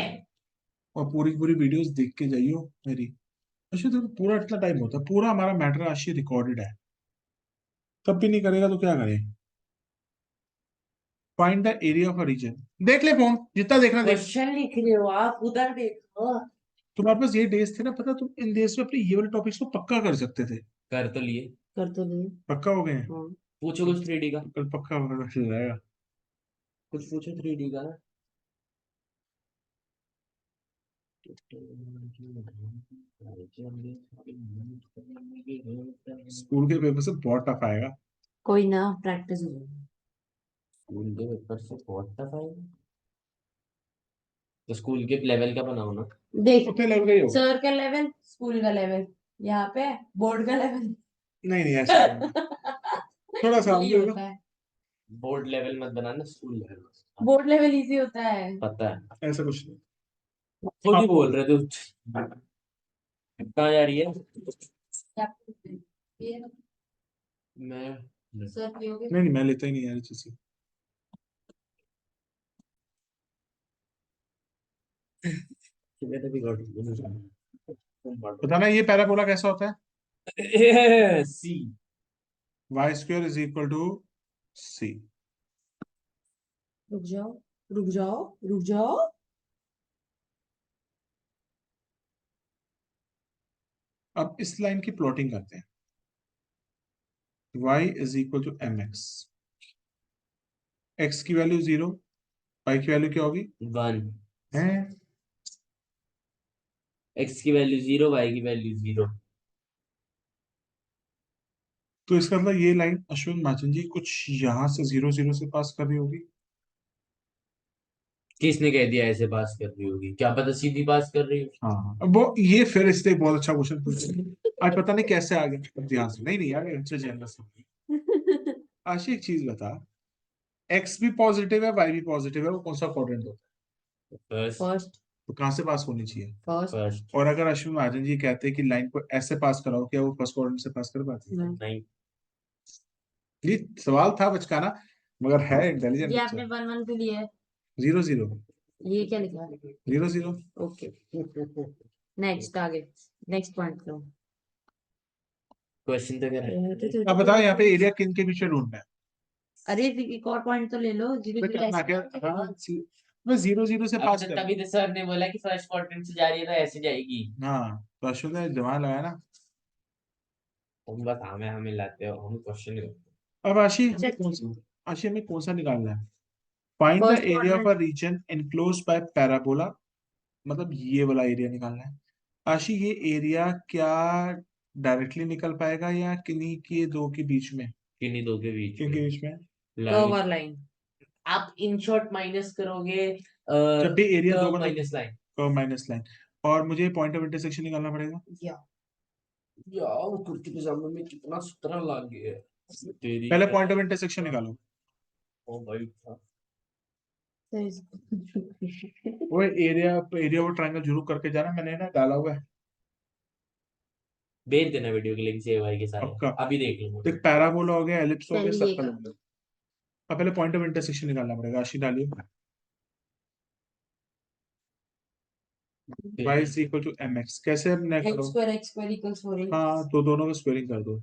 और पूरी पूरी वीडियोस देख के जाइयो मेरी। अच्छा देखो पूरा इतना टाइम होता है, पूरा हमारा मैटर आशी रिकॉर्डेड है, तब भी नहीं करेगा तो क्या करें। Find the area of a region, देख ले फोन जितना देखना देख। क्वेश्चन लिख रहे हो आप, उधर देखो। तुम्हारे पास ये डेज थे ना, पता तुम इन डेज में अपने ये वाले टॉपिक्स को पक्का कर सकते थे। कर तो लिए। कर तो लिए। पक्का हो गए हैं। हाँ पूछो कुछ 3D का। कल पक्का होगा चल जाएगा। कुछ पूछो 3D का। स्कूल के पेपर से बहुत टफ आएगा। कोई ना, प्रैक्टिस हो जाएगी। स्कूल के पेपर से बहुत टफ आएगा। तो स्कूल के लेवल का बनाओ ना। देख, उतने लेवल का ही होगा। सर का लेवल, स्कूल का लेवल, यहाँ पे बोर्ड का लेवल। नहीं नहीं ऐसा नहीं होगा। थोड़ा आसान यही भी होगा। होता है, बोर्ड लेवल मत बनाना, school level. Board level easy होता है। पता है। ऐसा कुछ नहीं। खुद ही आप बोल रहे थे। कहाँ जा रही है। क्या पूछते हैं? ये मैं सर पियोगे। नहीं नहीं मैं लेता ही नहीं यार चीज। मैं तो बिगड़ बताना ये पैराबोला कैसा होता है, see. Y square is equal to see. रुक जाओ, रुक जाओ, रुक जाओ। अब इस लाइन की प्लॉटिंग करते हैं, y is equal to m x, x की वैल्यू 0, y की वैल्यू क्या होगी 1। है, एक्स की वैल्यू 0, वाई की वैल्यू 0। तो इसका मतलब ये लाइन अश्विन महाजन जी कुछ यहां से 0 0 से पास कर रही होगी। किसने कह दिया ऐसे पास कर रही होगी, क्या पता सीधी पास कर रही हो। हाँ अब वो ये फिर इसलिए बहुत अच्छा क्वेश्चन पूछा, आज पता नहीं कैसे आ गया, अब ध्यान से नहीं नहीं यार अच्छे जैनरस से। आशी एक चीज बता, एक्स भी पॉजिटिव है वाई भी पॉजिटिव है, वो कौन सा क्वाड्रेंट होता है, फर्स्ट। फर्स्ट। तो कहाँ से पास होनी चाहिए, फर्स्ट। फर्स्ट। और अगर अश्विन महाजन जी कहते हैं कि लाइन को ऐसे पास कराओ, क्या वो फर्स्ट क्वाड्रेंट से पास कर पाते हैं। नहीं। ये सवाल था बचकाना, मगर है इंटेलिजेंट ये बच्चा। आपने 1 1 पे लिया है। 0 0 ये क्या लिखा है। 0 0। ओके, नेक्स्ट आगे, नेक्स्ट पॉइंट लो। क्वेश्चन तो क्या है। अब बताओ यहाँ पे एरिया किन के पीछे ढूंढना है। अरे एक और पॉइंट तो ले लो, धीरे मैं धीरे करना ऐसे क्या, नहीं हाँ, करेंगे। मैं 0 0 से अब पास तो कर। तभी तो सर ने बोला कि फर्स्ट क्वाड्रेंट से जा रही है तो ऐसे जाएगी। हाँ तो अश्विन ने दिमाग लगाया ना। तुम बस हमें हमें लाते हो, हम क्वेश्चन नहीं करते। अब आशी अच्छा हमें कौन सा, आशी हमें कौन सा निकालना है? Find the first area of quadrant. A region enclosed by parabola, मतलब ये वाला एरिया निकालना है। आशी ये एरिया क्या डायरेक्टली निकल पाएगा या किन्हीं के दो के बीच में? किन्हीं दो के बीच किन में के बीच में? Curve line. और लाइन। आप इन शॉर्ट माइनस करोगे जब भी एरिया दो कर्व बंदों, minus line. Curve minus line, और मुझे पॉइंट ऑफ इंटरसेक्शन निकालना पड़ेगा। या यार कुर्ती पजामे में कितना सुथरा लग गया है तेरी पहले पॉइंट ऑफ तरह। इंटरसेक्शन निकालो। ओ भाई था। वो एरिया, एरिया वो ट्रायंगल जरूर करके जाना, मैंने ना डाला हुआ है। भेज देना वीडियो के लिंक से भाई के सारे, पक्का। अभी देख लूंगा। देख पैराबोला हो गया, एलिप्स हो गया, पहले ये सर्कल हो कर। गया। अब पहले पॉइंट ऑफ इंटरसेक्शन निकालना पड़ेगा, आशी डालिए। y is equal to m x, कैसे अब नेट करो? X square equals 4x। हाँ तो दोनों का स्क्वेयरिंग कर दो,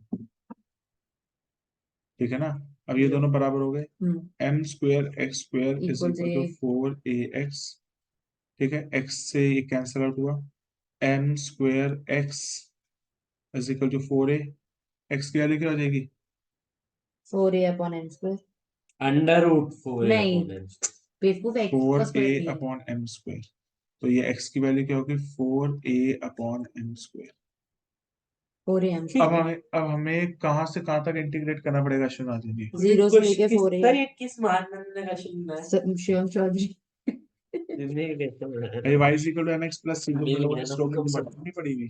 ठीक है ना। अब ये दोनों बराबर हो गए। M square x square is equals equal to 4ax, ठीक है, x से ये कैंसिल आउट हुआ। M square x is equal to 4a, x की वैल्यू क्या हो जाएगी? 4a upon m square. Under root 4 नहीं अपॉन एम। बेवकूफ, x का 4a स्क्वायर नहीं है। अपॉन एम स्क्वेयर, तो ये x की वैल्यू क्या होगी? 4a upon M square. 4am। अब हमें कहाँ से कहाँ तक इंटीग्रेट करना पड़ेगा अश्विन जी? 0 से लेके 4a। सर ये किस मानदंड का क्वेश्चन है? शिवम चौधरी। जिंदगी देखते भाई हैं। y is equal to mx plus c, तुम मिल लोगों गया ने ना स्लोप कम की बड़ा। नहीं पड़ी हुई?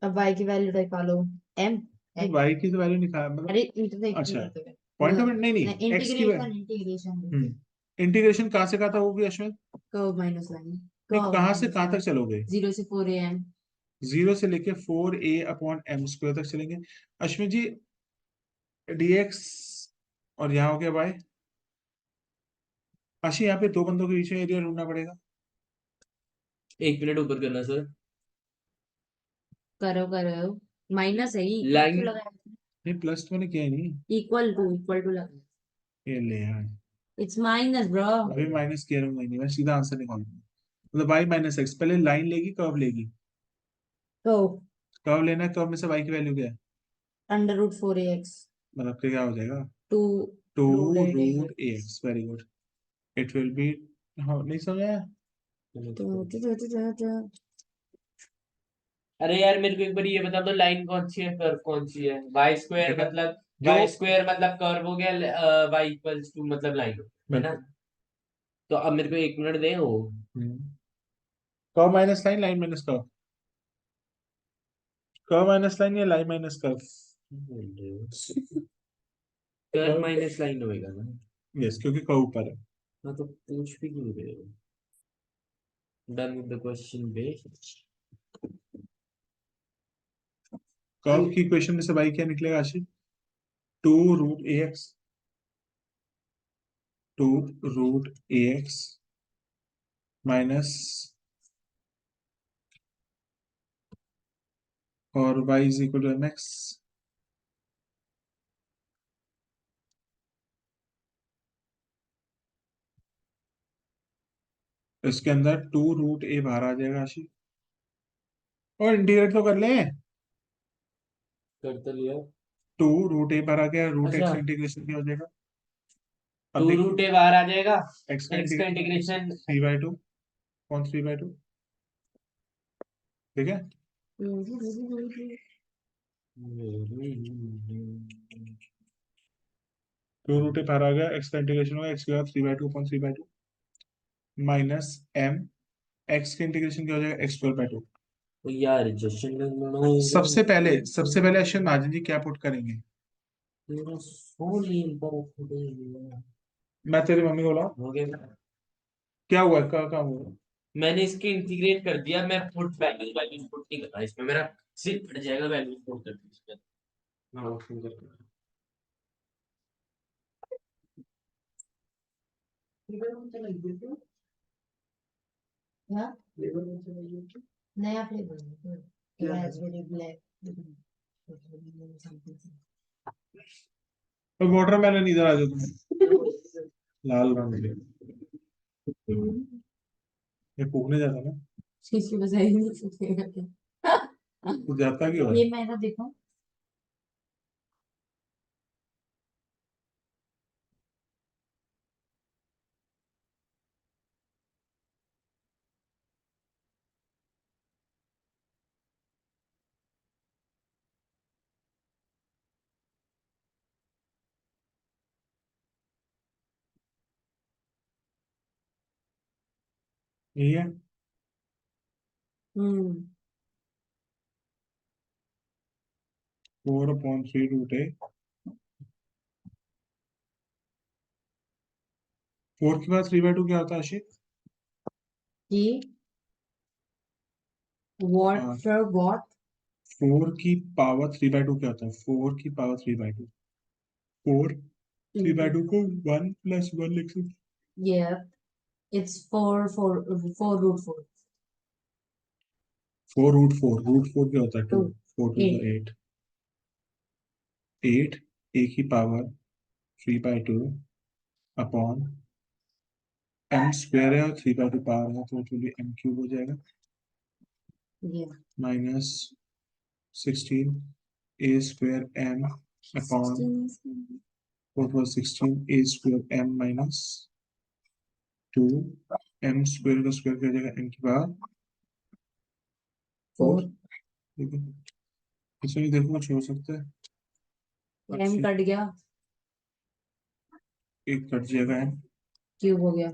अब y की वैल्यू निकालो। m नहीं, y की तो वैल्यू निकाल मतलब। अरे इंटीग्रेट अच्छा, करते हैं। पॉइंट ऑफ नहीं नहीं, x की इंटीग्रेशन इंटीग्रेशन इंटीग्रेशन कहाँ से कहाँ तक होगी अश्विन? Curve minus line. नहीं, कर्व कहाँ से माइनस कहाँ तक लाइन। चलोगे? 0 से 4am। 0 से लेके 4a अपॉन एम स्क्वायर तक चलेंगे अश्विन जी। dx और यहाँ हो गया y। आशी यहाँ पे दो बंदों के बीच में एरिया ढूंढना पड़ेगा। एक मिनट ऊपर करना सर। करो करो। माइनस है, इक्वल टू लाइन। लगाया। नहीं प्लस तो मैंने किया ही नहीं। इक्वल टू लगाया। ये ले यार, इट्स माइनस ब्रो। अभी माइनस किया रहूंगा ही नहीं, मैं सीधा आंसर निकालूंगा। मतलब y माइनस एक्स, पहले लाइन लेगी कर्व लेगी? तो कर्व लेना है, कर्व में से y की वैल्यू क्या है? अंडर रूट 4ax मतलब कि क्या हो जाएगा? Two two root root 8ax। X, very good. It will be, हाँ नहीं समझा? अरे यार मेरे को एक बार ये बता दो, लाइन कौन सी है कर्व कौन सी है? वाई स्क्वायर बेटा मतलब, जो, वाई स्क्वायर मतलब कर्व हो गया, वाई इक्वल्स टू मतलब लाइन, है ना? बिल्कुल। तो अब मेरे को एक मिनट दे हो। Curve minus line, line minus curve, curve minus line या line minus curve? Curve curve, minus line होएगा ना? यस, क्योंकि कर्व ऊपर है। हाँ तो पूछ भी क्यों रहे हो? Done with the question based. Curve की इक्वेशन में से y क्या निकलेगा Ashish? Two root a x, two root a x minus, और y is equal to m x. इसके अंदर टू रूट ए बाहर आ जाएगा आशीष, और इंटीग्रेट तो कर लें। कर तो लिया। टू रूट ए बाहर आ गया, रूट एक्स अच्छा, का इंटीग्रेशन क्या हो जाएगा? अब टू देखिए, रूट ए बाहर आ जाएगा। एक्स का एक्स का इंटीग्रेशन इंटीग्रेशन। 3/2, कौन 3/2, ठीक है। टू रूट ए बाहर आ गया, एक्स का इंटीग्रेशन होगा, एक्स के बाद 3/2 अपॉन 3/2 माइनस एम, एक्स का इंटीग्रेशन क्या हो जाएगा? x² 2। तो यार जशन लगना होगा। सबसे पहले अश्विन महाजन जी क्या पुट करेंगे? तेरा सोनी पर मैं तेरी मम्मी को बुलाऊं? हो गया। क्या हुआ, क्या हुआ? मैंने इसके इंटीग्रेट कर दिया, मैं फुट वैल्यू वैल्यू फुट नहीं कर रहा इसमें, मेरा सिर फट जाएगा वैल्यू फुट करके इसमें। हाँ, फुट करके। हाँ? नया फ्लेवर रास्पबेरी ब्लैक। तो वाटरमेलन इधर आ जाओ तुम, लाल रंग के। ये फूकने जाता ना, इसकी बजाय नहीं पूछेगा क्या? तो जाता क्यों है? ये मैंने देखा। यही है। हम्म 4/3 √a। 4 के बाद 3/2 क्या होता है आशिक? कि हाँ, व्हाट 4 की पावर 3/2 क्या होता है? 4 की पावर 3/2, 4 3/2 को 1 + 1 लिख सकते। yeah it's 4 √4 4 √4 क्या होता है? 2। 2 4 2 8 8, 8 a की पावर 3/2 अपॉन m स्क्वायर है और 3/2 पावर है, तो m³ हो जाएगा। yeah minus 16 a square m upon 4 + 16 a square m minus 2 m square का स्क्वायर क्या हो जाएगा? m की पावर 4। 4 ठीक है, इसमें भी देखो कुछ हो सकता है। m अच्छी, कट गया, एक कट जाएगा m, क्यूब हो गया।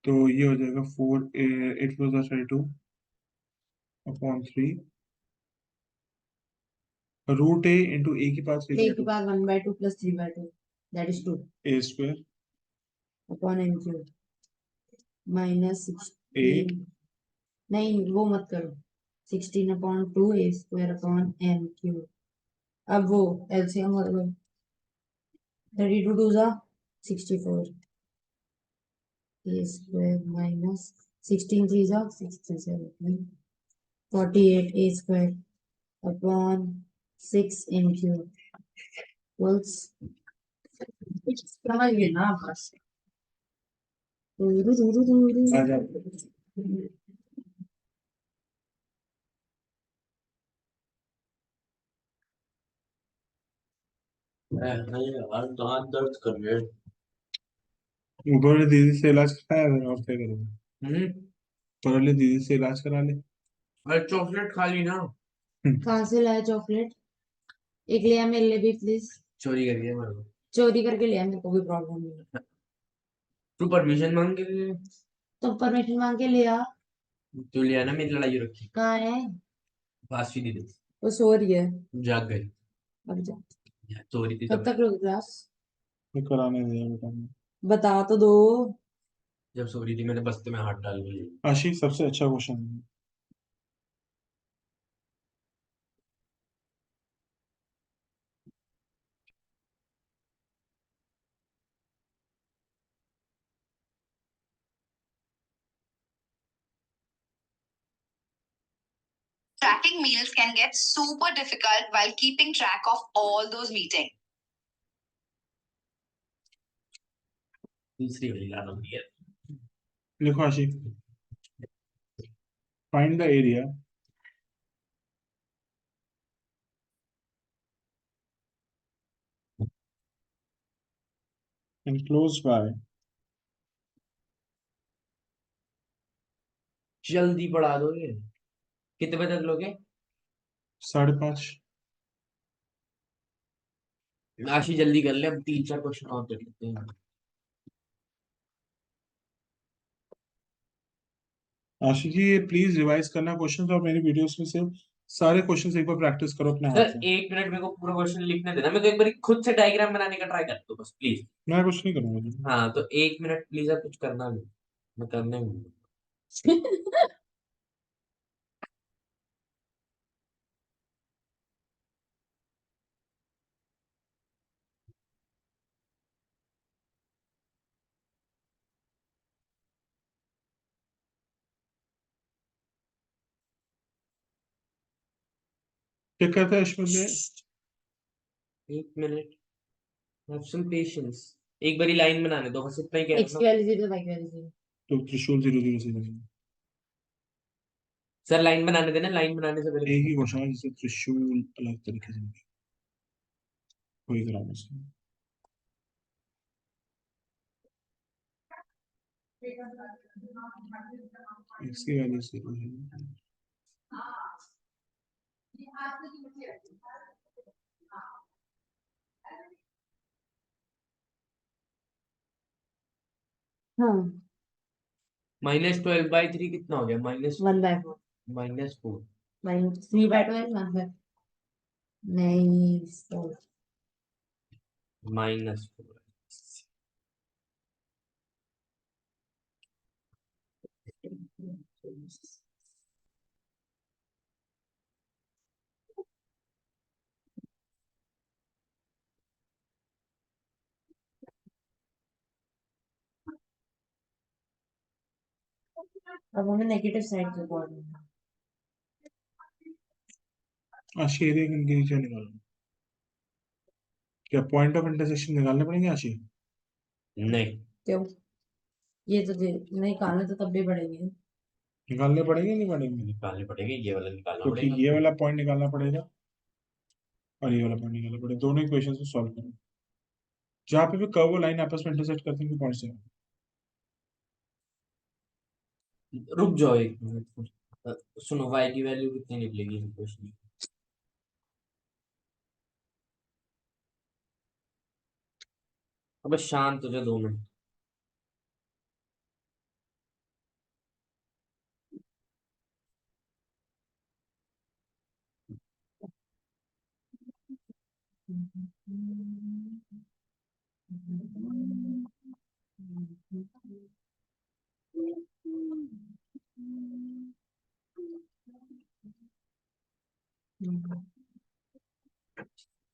तो ये हो जाएगा 4 8 + 32 अपॉन 3 √a इंटू a की पावर a के 3/2 बाद 1/2 + 3/2 that is 2 a square upon m cube minus 8 16 नहीं वो मत करो 16/2 a square upon m cube. अब वो एलसीएम और 32 2 जा 64 a स्क्वायर माइनस 16 3 जा 67 48 a square upon 6 m cube equals समझ गए ना बस। आ जा। नहीं यार दांत दर्द कर रहे हैं। ऊपर वाली दीदी से इलाज कराया है और क्या करूँगा? हम्म ऊपर वाली दीदी से इलाज करा ले। अरे चॉकलेट खा ली ना, कहाँ से लाया चॉकलेट? एक लिया मेरे लिए भी प्लीज। चोरी कर गया मेरे को। चोरी करके लिया, मेरे को भी प्रॉब्लम नहीं है। तू परमिशन मांग के लिए, तो परमिशन मांग के लिया। तू लिया ना, मेरी लड़ाई रखी कहाँ है? बात सीधी दे। वो सो रही है। जाग गई, अब जा। चोरी थी कब तब, तक लोगे क्लास? ये कराने दिया बेटा ने। बता तो दो। जब सो रही थी मैंने बस्ते में हाथ डाल के लिए। आशिक सबसे अच्छा क्वेश्चन है। Tracking meals can get super difficult while keeping track of all those meetings. दूसरी वाली लाल होती है। लिखो Ashiq, find the area enclosed by जल्दी पढ़ा दोगे, कितने बजे तक लोगे? 5.5। आशी जल्दी कर ले, अब 3 4 क्वेश्चन और कर लेते हैं। आशिक जी ये प्लीज रिवाइज करना क्वेश्चन और मेरी वीडियोस में से सारे क्वेश्चंस एक बार प्रैक्टिस करो अपने हाथ सर से। 1 मिनट मेरे को पूरा क्वेश्चन लिखने देना, मेरे को एक बार खुद से डायग्राम बनाने का ट्राई कर दो बस प्लीज। मैं कुछ नहीं करूंगा जी। हाँ तो 1 मिनट प्लीज, आप कुछ करना भी, मैं करने हूँ। क्या कहता है अश्विन ने? 1 मिनट। ऑप्शन पेशेंस, एक बारी लाइन बनाने दो, बस इतना ही कह एक्स रहा की हूँ। वैल्यू 0 वाई की वैल्यू 0। तो त्रिशूल 0 0 0 0। सर लाइन बनाने देना, लाइन बनाने से पहले एक ही क्वेश्चन है जिससे त्रिशूल अलग तरीके से कोई कराना उसका। इसकी वैल्यू 0 है। हाँ, -12/3 कितना हो गया? 1/4 -4 -3/12 1/4 नहीं 4। -4। अब हमें नेगेटिव साइड से पॉइंट। आशी एरिया के नीचे निकालना। क्या पॉइंट ऑफ इंटरसेक्शन निकालने पड़ेंगे आशी? नहीं, क्यों? ये तो नहीं काले तो तब भी बढ़ेंगे। निकालने पड़ेंगे नहीं पड़ेंगे? निकालने पड़ेंगे, ये वाला निकालना क्योंकि पड़ेगा ये हमको। वाला पॉइंट निकालना पड़ेगा और ये वाला पॉइंट निकालना पड़ेगा, दोनों इक्वेशन को सॉल्व करो। जहाँ पे भी कर्व और लाइन आपस में इंटरसेक्ट करते हैं पॉइंट से। रुक जाओ एक मिनट। सुनो, y की वैल्यू कितनी निकलेगी इस क्वेश्चन में? अब शांत हो जाओ 2 मिनट।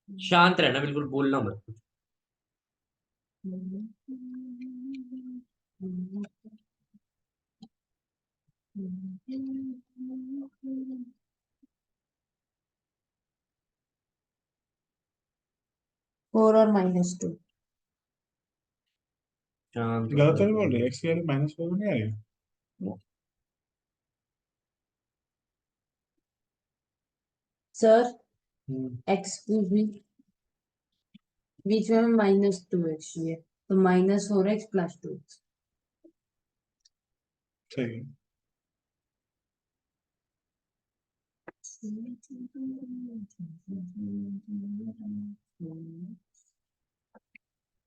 शांत रहना, बिल्कुल बोलना मत। फोर और -2। शांत हो गलत तो जाओ नहीं दो बोल रहे? मिनट एक्स की वैल्यू -4 नहीं आएगा? सर हम्म, एक्स बीच में -2x है तो -4x + 2x। सही है।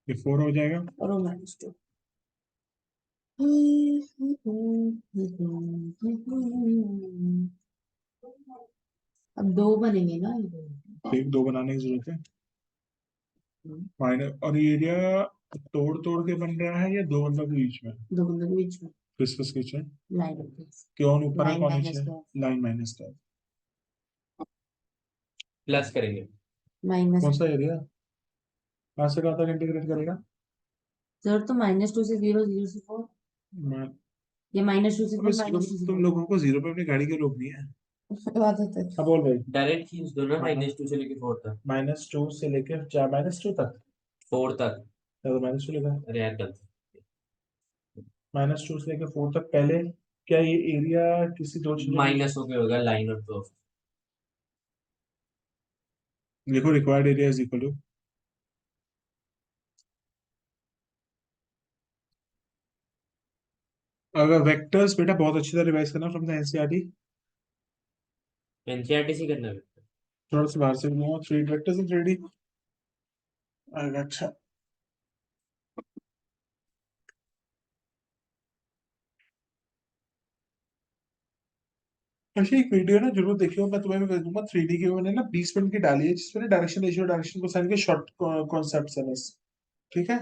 ये 4 हो जाएगा। और वो -2। अब 2 बनेंगे ना ये। ठीक, 2 बनाने की जरूरत है। माइनस और ये एरिया तोड़ तोड़ के बन रहा है या दो बंदों के बीच में? 2 बंदों के बीच में किस किस के बीच में? लाइन कौन ऊपर है लाइन कौन नीचे माइनस है? का लाइन माइनस का। प्लस करेंगे। माइनस। कौन सा एरिया? कहाँ से कहाँ तक इंटीग्रेट करेगा? सर तो -2 से 0, 0 से 4 मैं या -2 से अबे 4 -2 से तुम 4। लोगों को जीरो पे अपनी गाड़ी के रोक नहीं है। बात होता है। अब बोल भाई। डायरेक्ट खींच दो ना, हाँ, -2 से लेके 4 तक। -2 से लेकर चार -2 तक। 4 तक। तो -2 लेगा। अरे यार गलत। -2 से लेकर 4 तक पहले। क्या ये एरिया किसी दो चीजों के माइनस हो गया होगा लाइन और कर्व। लिखो required area is equal to. अगर वेक्टर्स बेटा बहुत अच्छी तरह रिवाइज करना फ्रॉम द एनसीईआरटी। एनसीईआरटी से करना है। थोड़ा सा बाहर से भी 3 वेक्टर्स इन 3D। अच्छा। अच्छा, एक वीडियो ना जरूर देखियो, मैं तुम्हें भी भेज दूंगा 3D की। मैंने ना 20 मिनट की डाली है जिसमें डायरेक्शन रेशियो डायरेक्शन कोसाइन के शॉर्ट कॉन्सेप्ट्स है बस। ठीक है।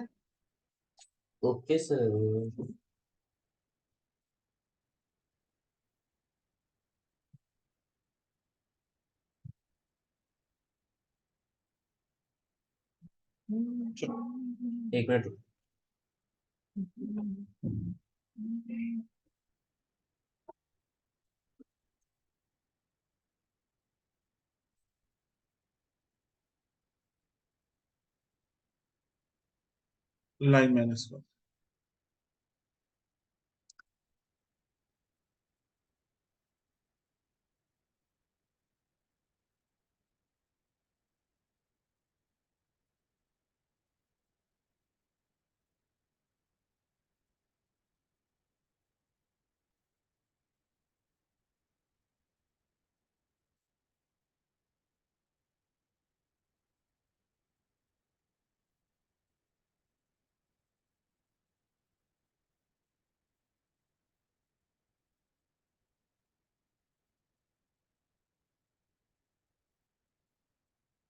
Okay sir. चलो। एक मिनट। लाइन माइनस का।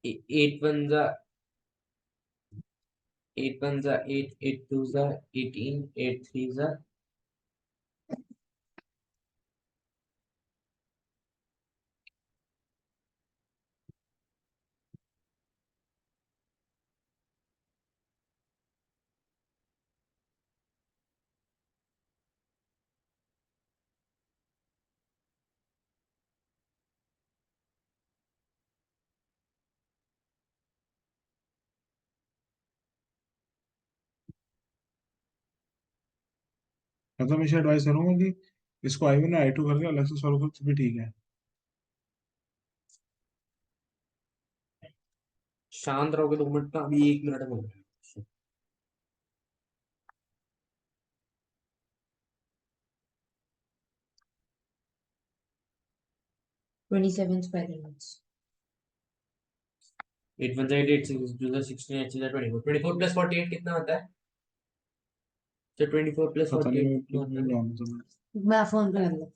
एट वन जा 8, 8 2 जा 18, 8 3 जा मैं तो हमेशा एडवाइस करूंगा कि इसको I1 और I2 करके अलग से सॉल्व करो तो भी ठीक है। शांत रहोगे 2 मिनट का, अभी 1 मिनट में हो गया। 27 square units. 8 1 जा 8, 8 6 2 जा 16, 8 6 जा 24, 24 प्लस 48 कितना होता है? तो 24 प्लस पता 48 नहीं कितना होता है? जानता मैं। मैं फोन पे कर लो।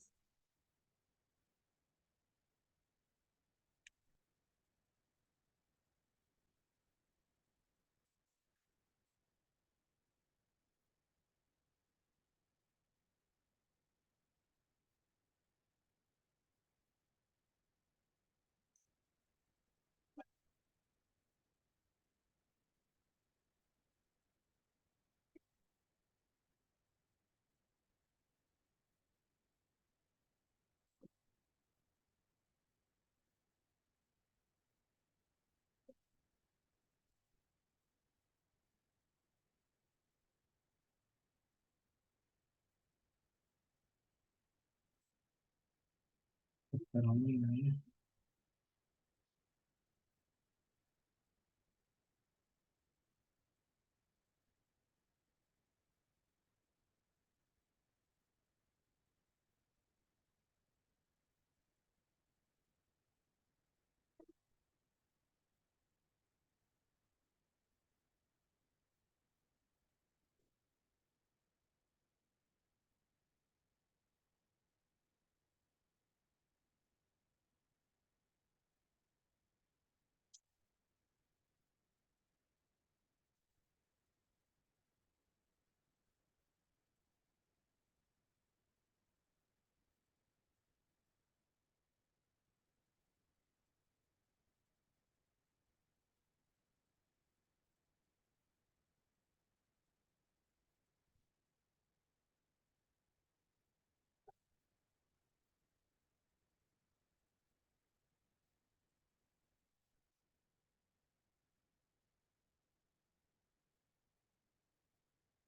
नहीं।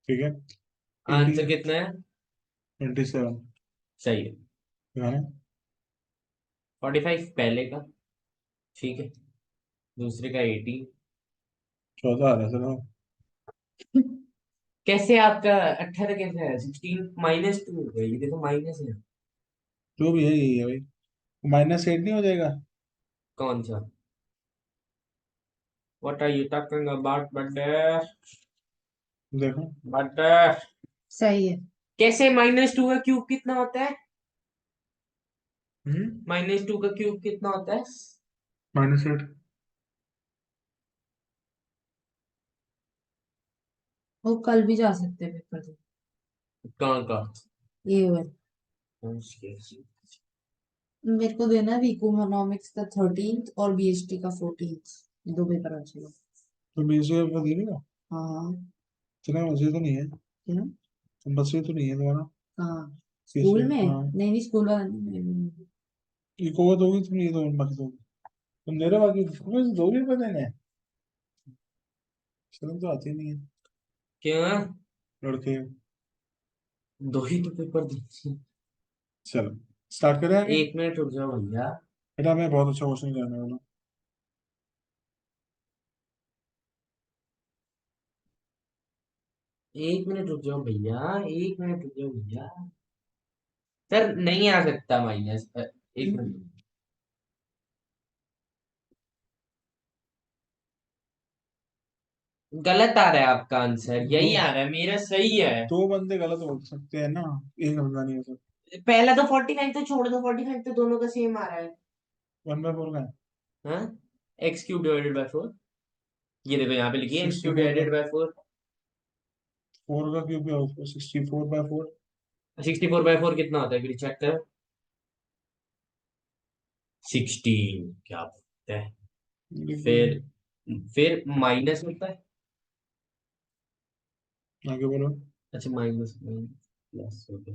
ठीक है। आंसर कितना है? 27 सही है। है ना? 45 पहले का, ठीक है, दूसरे का 18। 14 आ रहा है सर। कैसे आपका 18 कैसे है? 16 -2 हो गया, ये देखो माइनस है। जो भी है यही है भाई। -8 नहीं हो जाएगा? कौन सा? What are you talking about birthday? देखो। बर्थडे सही है। कैसे? -2 का क्यूब कितना होता है? हम्म। -2 का क्यूब कितना होता है? -8। वो कल भी जा सकते हैं पेपर से। कहाँ का? ये वाला। उसके मेरे को देना है इकोनॉमिक्स का 13th और बीएसटी का 14th। दो पेपर बचेगा। तो 20 का दे देगा। हाँ। इतना मजे तो नहीं है। क्यों? तो बस ये तो नहीं है तुम्हारा। कहाँ? कैसे? स्कूल में हाँ। नहीं, नहीं स्कूल वाला नहीं। इको दोगी तुम, ये दो बाकी दोगी तुम, दे रहे हो बाकी तुम्हें 2 भी पता है। शर्म तो आती नहीं है। क्यों? लड़के। दो ही तो पेपर दी। चलो स्टार्ट करें आगे। 1 मिनट रुक जाओ भैया। बेटा मैं बहुत अच्छा क्वेश्चन करने वाला हूँ। 1 मिनट रुक जाओ भैया, 1 मिनट रुक जाओ भैया। सर नहीं आ सकता माइनस, 1 मिनट। गलत आ रहा है आपका आंसर, यही दो आ रहा है, मेरा सही है। दो बंदे गलत हो सकते हैं ना, एक बंदा नहीं हो सकता। पहला तो 45 तो छोड़ दो, 45 तो दोनों का सेम आ रहा है। 1/4 का है। हाँ, एक्स क्यूब डिवाइडेड बाय 4। ये देखो यहाँ पे लिखिए एक्स क्यूब 64 का, डिवाइडेड बाय 4। 4 का क्यूब क्या होता है? 64/4। 64/4 कितना होता है, फिर चेक करो। 16, क्या बोलते हैं। फिर माइनस होता है। आगे बोलो। अच्छा, माइनस प्लस हो गया।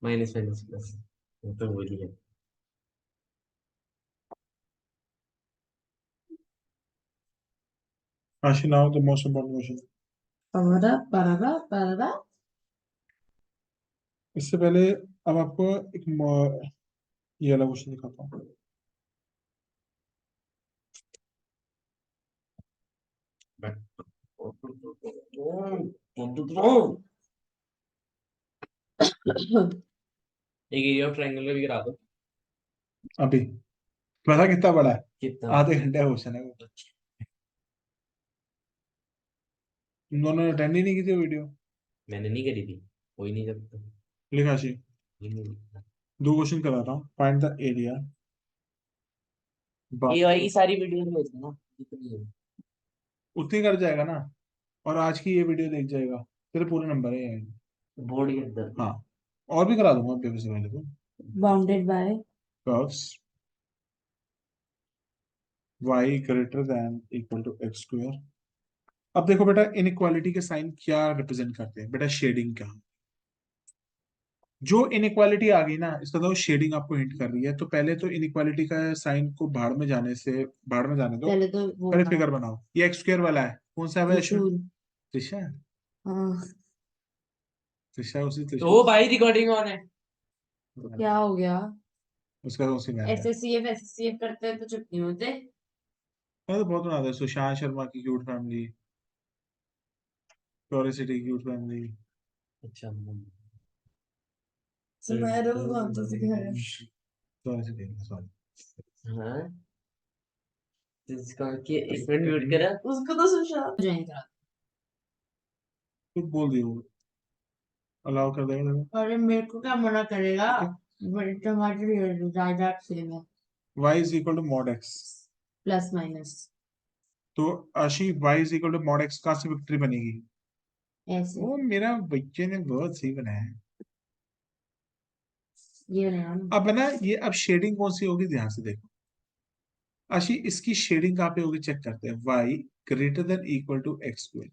माइनस माइनस प्लस, वो तो वही है। Actually now the most important question। पररा पररा पररा। इससे पहले अब आपको एक ये वाला क्वेश्चन दिखाता हूँ। एक एरिया ऑफ ट्रायंगल का भी करा दो। अभी पता कितना बड़ा है? कितना? आधे घंटे का क्वेश्चन है वो। तुम दोनों ने अटेंड ही नहीं की थी वीडियो। मैंने नहीं करी थी, कोई नहीं करता। लिखा शी कोई नहीं लिखता। दो क्वेश्चन कराता हूँ। Find the area. ये वाली सारी वीडियो भेज देना जितनी है। उतनी कर जाएगा ना, और आज की ये वीडियो देख जाएगा, तेरे पूरे नंबर है ये। बोर्ड के अंदर। हाँ, और भी करा दूंगा पेपर से पहले तो। Bounded by curves y greater than equal to x square. अब देखो बेटा, इनइक्वालिटी के साइन क्या रिप्रेजेंट करते हैं बेटा? शेडिंग का। जो इनइक्वालिटी आ गई ना, इसका तो शेडिंग आपको हिंट कर रही है। तो पहले तो इनइक्वालिटी का साइन को भाड़ में जाने से, भाड़ में जाने दो। पहले तो वो पहले बना फिगर बनाओ। ये एक्स स्क्वायर वाला है, कौन सा है अश्विन? त्रिशूल। त्रिशा। हाँ, त्रिशा उसी त्रिशा। तो भाई रिकॉर्डिंग ऑन है। क्या हो गया? उसका तो उसी में है। एसएससीएफ करते हैं तो चुप नहीं होते। मैं तो बहुत बनाता है। सुशांत शर्मा की cute family, curiosity cute family. अच्छा। सुनहरा को कौन सा सिखाया? Curiosity, sorry. हाँ, तो इसका कि 1 मिनट म्यूट करा। उसको तो सुशांत ज्वाइन करा। कुछ बोल दियो, अलाउ कर देगा देखो। अरे मेरे को क्या मना करेगा? ठीक है। बड़े टमाटर ज्यादा सेम है। y is equal to mod x. Plus minus तो Ashi y is equal to mod x कहाँ से विक्ट्री बनेगी? ऐसे। वो मेरा बच्चे ने बहुत सही बनाया है। ये रहेगा ना। अब है ना ये, अब शेडिंग कौन सी होगी ध्यान से देखो। आशी इसकी शेडिंग कहाँ पे होगी चेक करते हैं। y greater than equal to x square.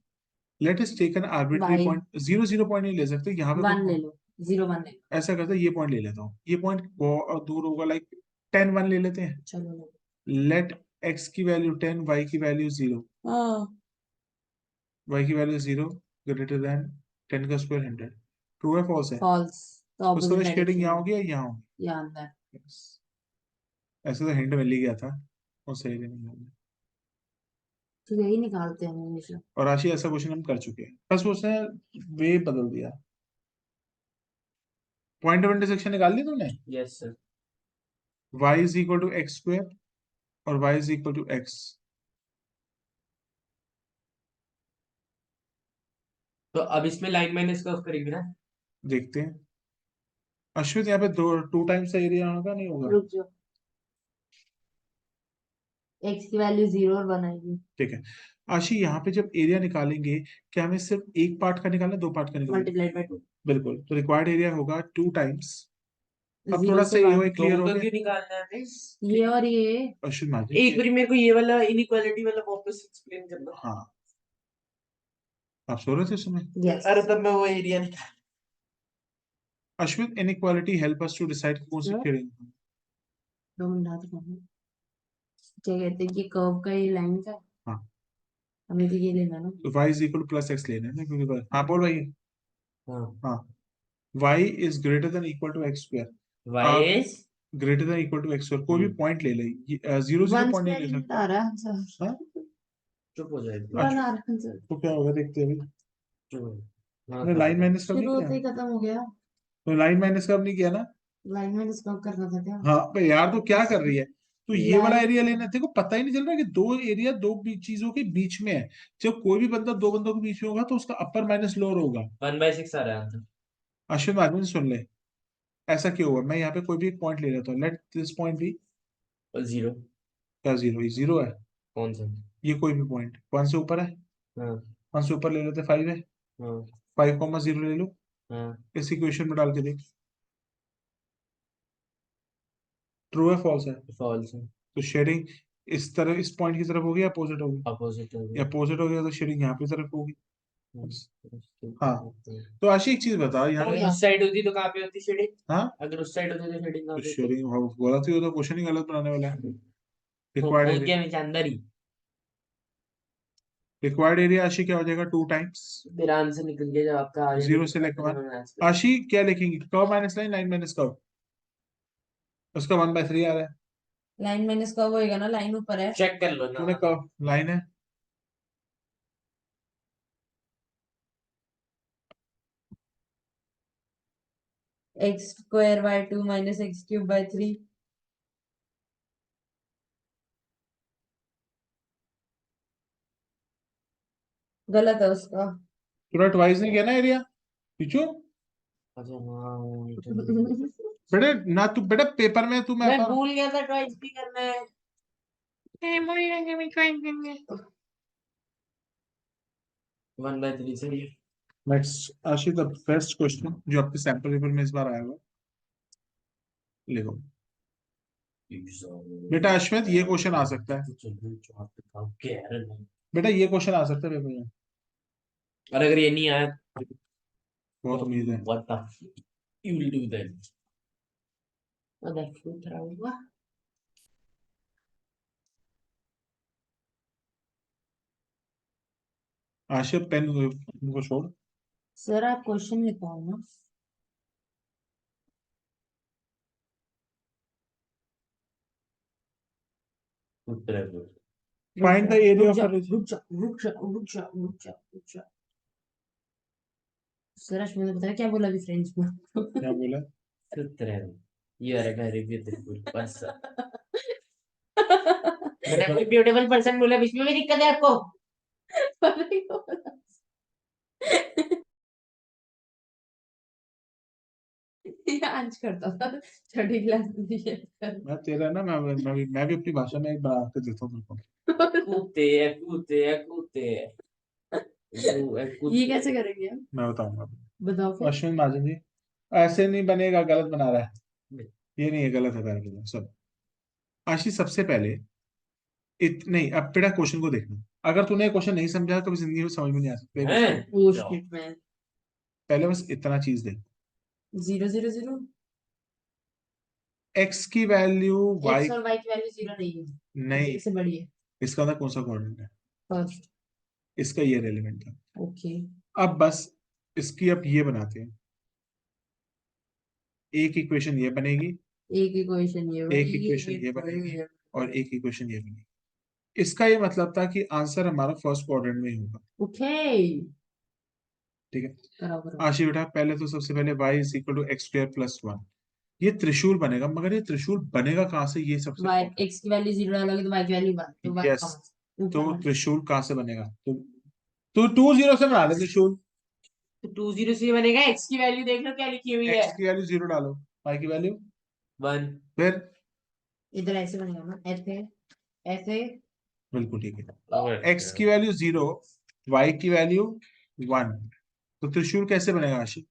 Let us take an arbitrary by point. 0 0 point नहीं ले सकते यहाँ पे वन ले कोई। लो। 0 1 ले लो। ऐसा करते हैं, ये पॉइंट ले लेता हूँ। ये पॉइंट बहुत दूर होगा, लाइक 10 1 ले लेते हैं। चलो लो। लेट x की वैल्यू 10, y की वैल्यू 0। हाँ, y की वैल्यू 0 ग्रेटर देन 10 का स्क्वायर 100। ट्रू है फॉल्स है? फॉल्स। तो उसका ऑपोजिट तो शेडिंग डायरेक्शन यहाँ में। होगी या यहाँ होगी? या अंदर। Yes। ऐसे तो हिंट मिल ही गया था, और सही भी नहीं होगा। तो यही निकालते हैं हम हमेशा। और राशि ऐसा क्वेश्चन हम कर चुके हैं, बस उसने वे बदल दिया। पॉइंट ऑफ इंटरसेक्शन निकाल ली तुमने? Yes sir. y is equal to x square और y is equal to x. तो अब इसमें लाइन माइनस कर्व करेंगे ना। देखते हैं। अश्वित यहाँ पे दो 2 टाइम्स एरिया होगा नहीं होगा? रुक जाओ। एक्स की वैल्यू 0 और 1 आएगी। ठीक है। आशी यहाँ पे जब एरिया निकालेंगे, क्या हमें सिर्फ एक पार्ट का निकालना है, 2 पार्ट का निकालना है? Multiplied by 2। बिल्कुल, तो रिक्वायर्ड एरिया होगा 2 टाइम्स। अब 0 थोड़ा से सा ये 1। क्लियर दो हो का गया। क्यों निकालना है हमें? ये और ये। अश्विन माजी एक बार मेरे को ये वाला इनइक्वालिटी वाला वापस एक्सप्लेन करना। हाँ, आप सो रहे थे उस समय। यस। अरे तब मैं वो एरिया निकाल। Ashwin, inequality help us to decide कौन सी शेडिंग। 2 मिनट हाथ में। क्या कहते हैं कि कर्व का ये लाइन का। हाँ, हमें तो ये लेना ना। तो y is equal to plus x लेना है ना, क्योंकि हाँ बोल भाई। हाँ हाँ, y is greater than equal to x square. y is greater than equal to x square, कोई भी हम्म। पॉइंट ले ले, जीरो जीरो वन पॉइंट नहीं स्क्वायर ले ही सकते। बता रहा है आंसर। हाँ, चुप हो जाएगी। वन आ रहा है आंसर। तो क्या होगा देखते हैं अभी। चुप हो। हाँ तो था लाइन था। माइनस कब नहीं शुरू किया? होते ही खत्म हो गया। तो लाइन माइनस कब नहीं किया ना? लाइन में डिस्कस करना था क्या? हाँ बे यार, तो क्या कर रही है? तो ये वाला लाइन एरिया लेना, देखो पता ही नहीं चल रहा कि दो एरिया दो चीजों के बीच में है। जब कोई भी बंदा दो बंदों के बीच में होगा तो उसका अपर माइनस लोअर होगा। 1/6 आ रहा है आंसर। अश्विन आदमी सुन ले, ऐसा क्यों हुआ? मैं यहाँ पे कोई भी एक पॉइंट ले लेता हूँ, लेट दिस पॉइंट बी और 0 क्या जीरो? ये जीरो है। कौन सा? ये कोई भी पॉइंट 1 से ऊपर है, हाँ 1 से ऊपर ले लेते 5 है, हाँ 5,0 ले लो, हाँ इस इक्वेशन में डाल के देख, ट्रू है फॉल्स है? फॉल्स है। तो शेडिंग इस तरह इस पॉइंट की तरफ होगी या अपोजिट होगी? अपोजिट हो या गया। अपोजिट हो गया तो शेडिंग यहाँ की तरफ होगी। हाँ, तो तो आशी एक चीज बता यहाँ हो पे। अगर गया। उस साइड होती तो कहाँ पे होती शेडिंग? हाँ, अगर उस साइड होती तो शेडिंग कहाँ तो पे होती? शेडिंग बोला थी, वो तो क्वेश्चन ही गलत बनाने वाला है। वो रिक्वायर्ड कूद एरिया, गया नीचे अंदर ही। रिक्वायर्ड एरिया आशी क्या हो जाएगा? 2 टाइम्स मेरा आंसर निकल गया जब आपका आ गया, जीरो लेकिन से मैं लेकर मैंने 1। मैथ्स कर आशी क्या लिखेंगे? Curve minus line, line minus curve, उसका 1/3 आ रहा है। लाइन माइनस कब होएगा ना, लाइन ऊपर है। चेक कर लो ना। तूने कर्व लाइन है, x square by 2 minus x cube by 3। गलत है उसका। तूने ट्वाइस नहीं किया ना एरिया पीछू। अच्छा हाँ बेटे ना, तू बेटा पेपर में तू मैं मैं भूल गया था ट्वाइस भी करना है। 1/3 से नेक्स्ट आशी, द बेस्ट क्वेश्चन जो आपके सैंपल पेपर में इस बार आया हुआ, लिखो। बेटा अश्वित, ये क्वेश्चन आ सकता है। बेटा ये क्वेश्चन आ सकता है पेपर में, और अगर ये नहीं आया बहुत उम्मीद है। what the you will do then? होगा। आशी पेन को छोड़। सर आप क्वेश्चन लिखाओ ना। उत्तर है वो। फाइंड द एरिया रुक ऑफ जा अ रुक जा रुक जा रुक जा रुक जा रुक जा। सर आज मैंने बताया क्या बोला अभी फ्रेंच में। क्या बोला? उत्तर है वो। You are a very beautiful person. मैंने कोई ब्यूटीफुल पर्सन बोला, बीच में भी दिक्कत है आपको? पता ही क्या बोला। ये आज करता था छठी क्लास में ये कर। मैं तेरा ना, मैं भी अपनी भाषा में एक बना के देता हूँ तुमको। कूदते हैं कूदते हैं कूदते हैं। ये कैसे करेंगे हम? मैं बताऊंगा। बताओ फिर। अश्विन महाजन जी, ऐसे नहीं बनेगा, गलत बना रहा है। ये नहीं है, गलत है पहले सब। आशीष सबसे पहले नहीं, अब बेटा क्वेश्चन को देखना। अगर तूने क्वेश्चन नहीं समझा कभी जिंदगी में समझ में नहीं आ सकता हैं? Oh shit man. पहले बस इतना चीज देख, 0 0 0। एक्स की वैल्यू वाई एक्स और वाई की वैल्यू 0 नहीं है। नहीं, इससे बड़ी है। इसका अंदर कौन सा कोऑर्डिनेट है? फर्स्ट। इसका ये रेलिवेंट था। ओके। अब बस इसकी अब ये बनाते हैं, एक इक्वेशन ये बनेगी, एक इक्वेशन ये एक बनेगी, इक्वेशन एक ये बनेगी, ये। और एक इक्वेशन ये बनेगी। इसका ये मतलब था कि आंसर हमारा फर्स्ट क्वाड्रेंट में ही होगा। ओके। ठीक है कराओ कराओ। आशी बेटा, पहले तो सबसे पहले y is equal to x square plus 1, ये त्रिशूल बनेगा, मगर ये त्रिशूल बनेगा कहाँ से, ये सबसे वाई एक्स की वैल्यू 0 डालोगे तो वाई की वैल्यू 1 तो यस, ऊपर तो वाला। त्रिशूल कहाँ से बनेगा? तो 2 0 से बना ले त्रिशूल। तो 2 0 से बनेगा। एक्स की वैल्यू देख लो क्या लिखी हुई है। एक्स की वैल्यू 0 डालो, y की वैल्यू 1। फिर इधर ऐसे बनेगा ना, ऐसे ऐसे। बिल्कुल ठीक है, एक्स की वैल्यू 0, y की वैल्यू 1, तो त्रिशूल कैसे बनेगा आशी?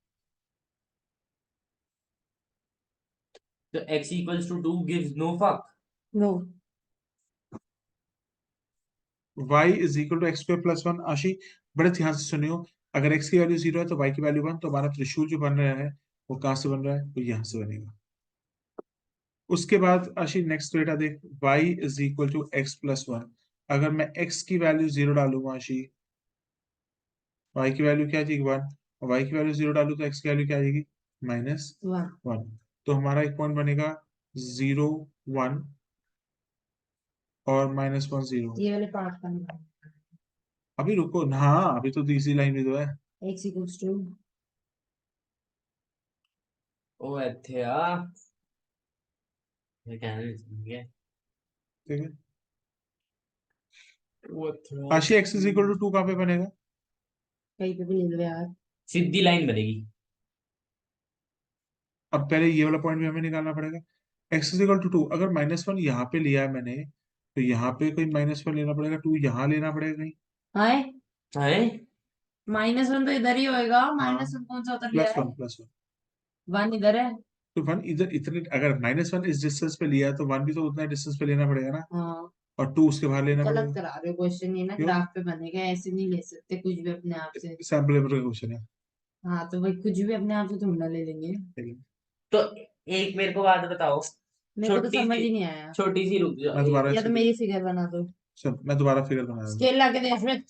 तो x equals to 2 gives no fuck. No. y is equal to x square plus 1। Ashi बड़े ध्यान से सुनियो, अगर x की वैल्यू 0 है तो y की वैल्यू 1, तो हमारा त्रिशूल जो बन रहा है वो कहाँ से बन रहा है? वो यहाँ से बनेगा। उसके बाद आशी नेक्स्ट डेटा देख, y is equal to x plus 1, अगर मैं x की वैल्यू 0 डालूंगा आशी, y की वैल्यू क्या आ जाएगी 1, और y की वैल्यू 0 डालू तो x की वैल्यू क्या आ जाएगी वन। -1। तो हमारा एक पॉइंट बनेगा 0 1 और -1 0। ये वाले पार्ट का निकाल। अभी रुको ना, हाँ अभी तो तीसरी लाइन भी तो है। x इक्वल्स टू ओ ਇੱਥੇ ਆ ये कहना नहीं समझे ठीक है, वो ਇੱਥੇ आशी x इज इक्वल टू 2 कहाँ पे बनेगा? कहीं पे भी ले लो यार। सीधी लाइन बनेगी। अब पहले ये वाला पॉइंट भी हमें निकालना पड़ेगा। x इज इक्वल टू 2, अगर -1 यहाँ पे लिया है मैंने, तो यहाँ पे कोई -1 लेना पड़ेगा, 2 यहाँ लेना पड़ेगा कहीं। हाय, है -1 तो इधर ही होएगा। हाँ, -1 कौन सा उधर लिया है? +1 1 इधर है। तो 1 इधर इतने, अगर -1 इस डिस्टेंस पे लिया है तो 1 भी तो उतना डिस्टेंस पे लेना पड़ेगा ना, हाँ, और 2 उसके बाहर लेना गलत पड़ेगा। करा रहे हो क्वेश्चन। ये ना क्यों? ग्राफ पे बनेगा, ऐसे नहीं ले सकते कुछ भी अपने आप से। सैम्पल पेपर का क्वेश्चन है। हाँ तो भाई कुछ भी अपने आप से थोड़ा ले लेंगे। ठीक है, तो एक मेरे को बात बताओ, मेरे को तो छोटी समझ सी ही नहीं आया। छोटी सी रुक जाओ मैं दोबारा या तो इसको, मेरी फिगर बना दो। चल मैं दोबारा फिगर बना रहा हूँ। स्केल लाके दे इसमें।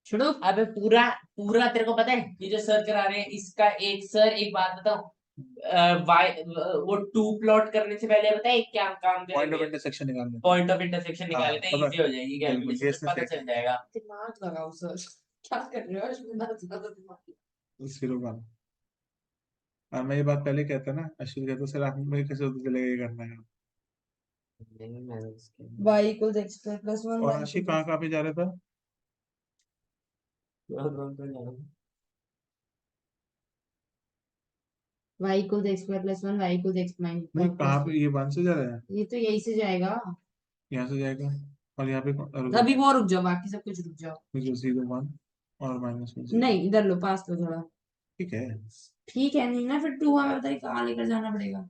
छोड़ो। अबे पूरा पूरा तेरे को पता है ये जो सर करा रहे हैं इसका एक सर एक बात बताओ वाई वो टू प्लॉट करने से पहले पता है क्या काम पॉइंट ऑफ करेंगे? इंटरसेक्शन निकालना है। पॉइंट ऑफ इंटरसेक्शन हाँ निकाल लेते हैं, पता इजी हो जाएगी बिल्कुल, कैलकुलेशन, ये इसने पता सही चल जाएगा। दिमाग लगाओ सर। क्या कर रहे हो? इसमें ना ज्यादा दिमाग। कहा, 0 1। और मैं ये बात पहले कहता ना, अश्विन कहता सर आप मुझे कैसे पता चलेगा ये करना है। नहीं मैं उसके y equals x square plus 1 और y आशी कहाँ कहाँ पे जा रहा था? y equals x square plus 1 y equals x नहीं माइनस कहाँ प्लस पे, ये 1 से जा रहा है, ये तो यही से जाएगा। यहाँ से जाएगा, और यहाँ पे अभी वो रुक जाओ, बाकी सब कुछ रुक जाओ। 0 1 और -1 0। नहीं इधर लो, पास लो थोड़ा। ठीक है, ठीक है, नहीं ना फिर 2 हमें पता नहीं कहाँ लेकर जाना पड़ेगा।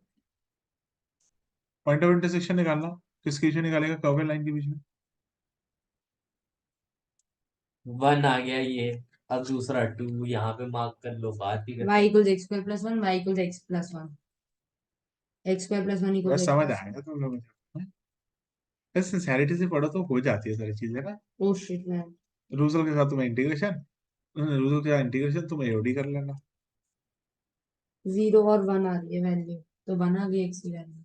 पॉइंट ऑफ इंटरसेक्शन निकालना, किसके बीच में निकालेगा? कर्व लाइन के बीच में। वन आ गया ये, अब दूसरा टू यहाँ पे मार्क कर लो, बात ही y कर। Equals x square plus 1 y equals x plus 1 x square plus 1 equals बस x समझ प्लस 1। आएगा तुम लोग, सिंसेरिटी से पढ़ो तो हो जाती है सारी चीजें ना। Oh shit man. रूजल के साथ तुम्हें इंटीग्रेशन, रूजल के साथ इंटीग्रेशन तुम एओडी कर लेना। 0 और 1 आ रही है वैल्यू, तो बना गई x की वैल्यू।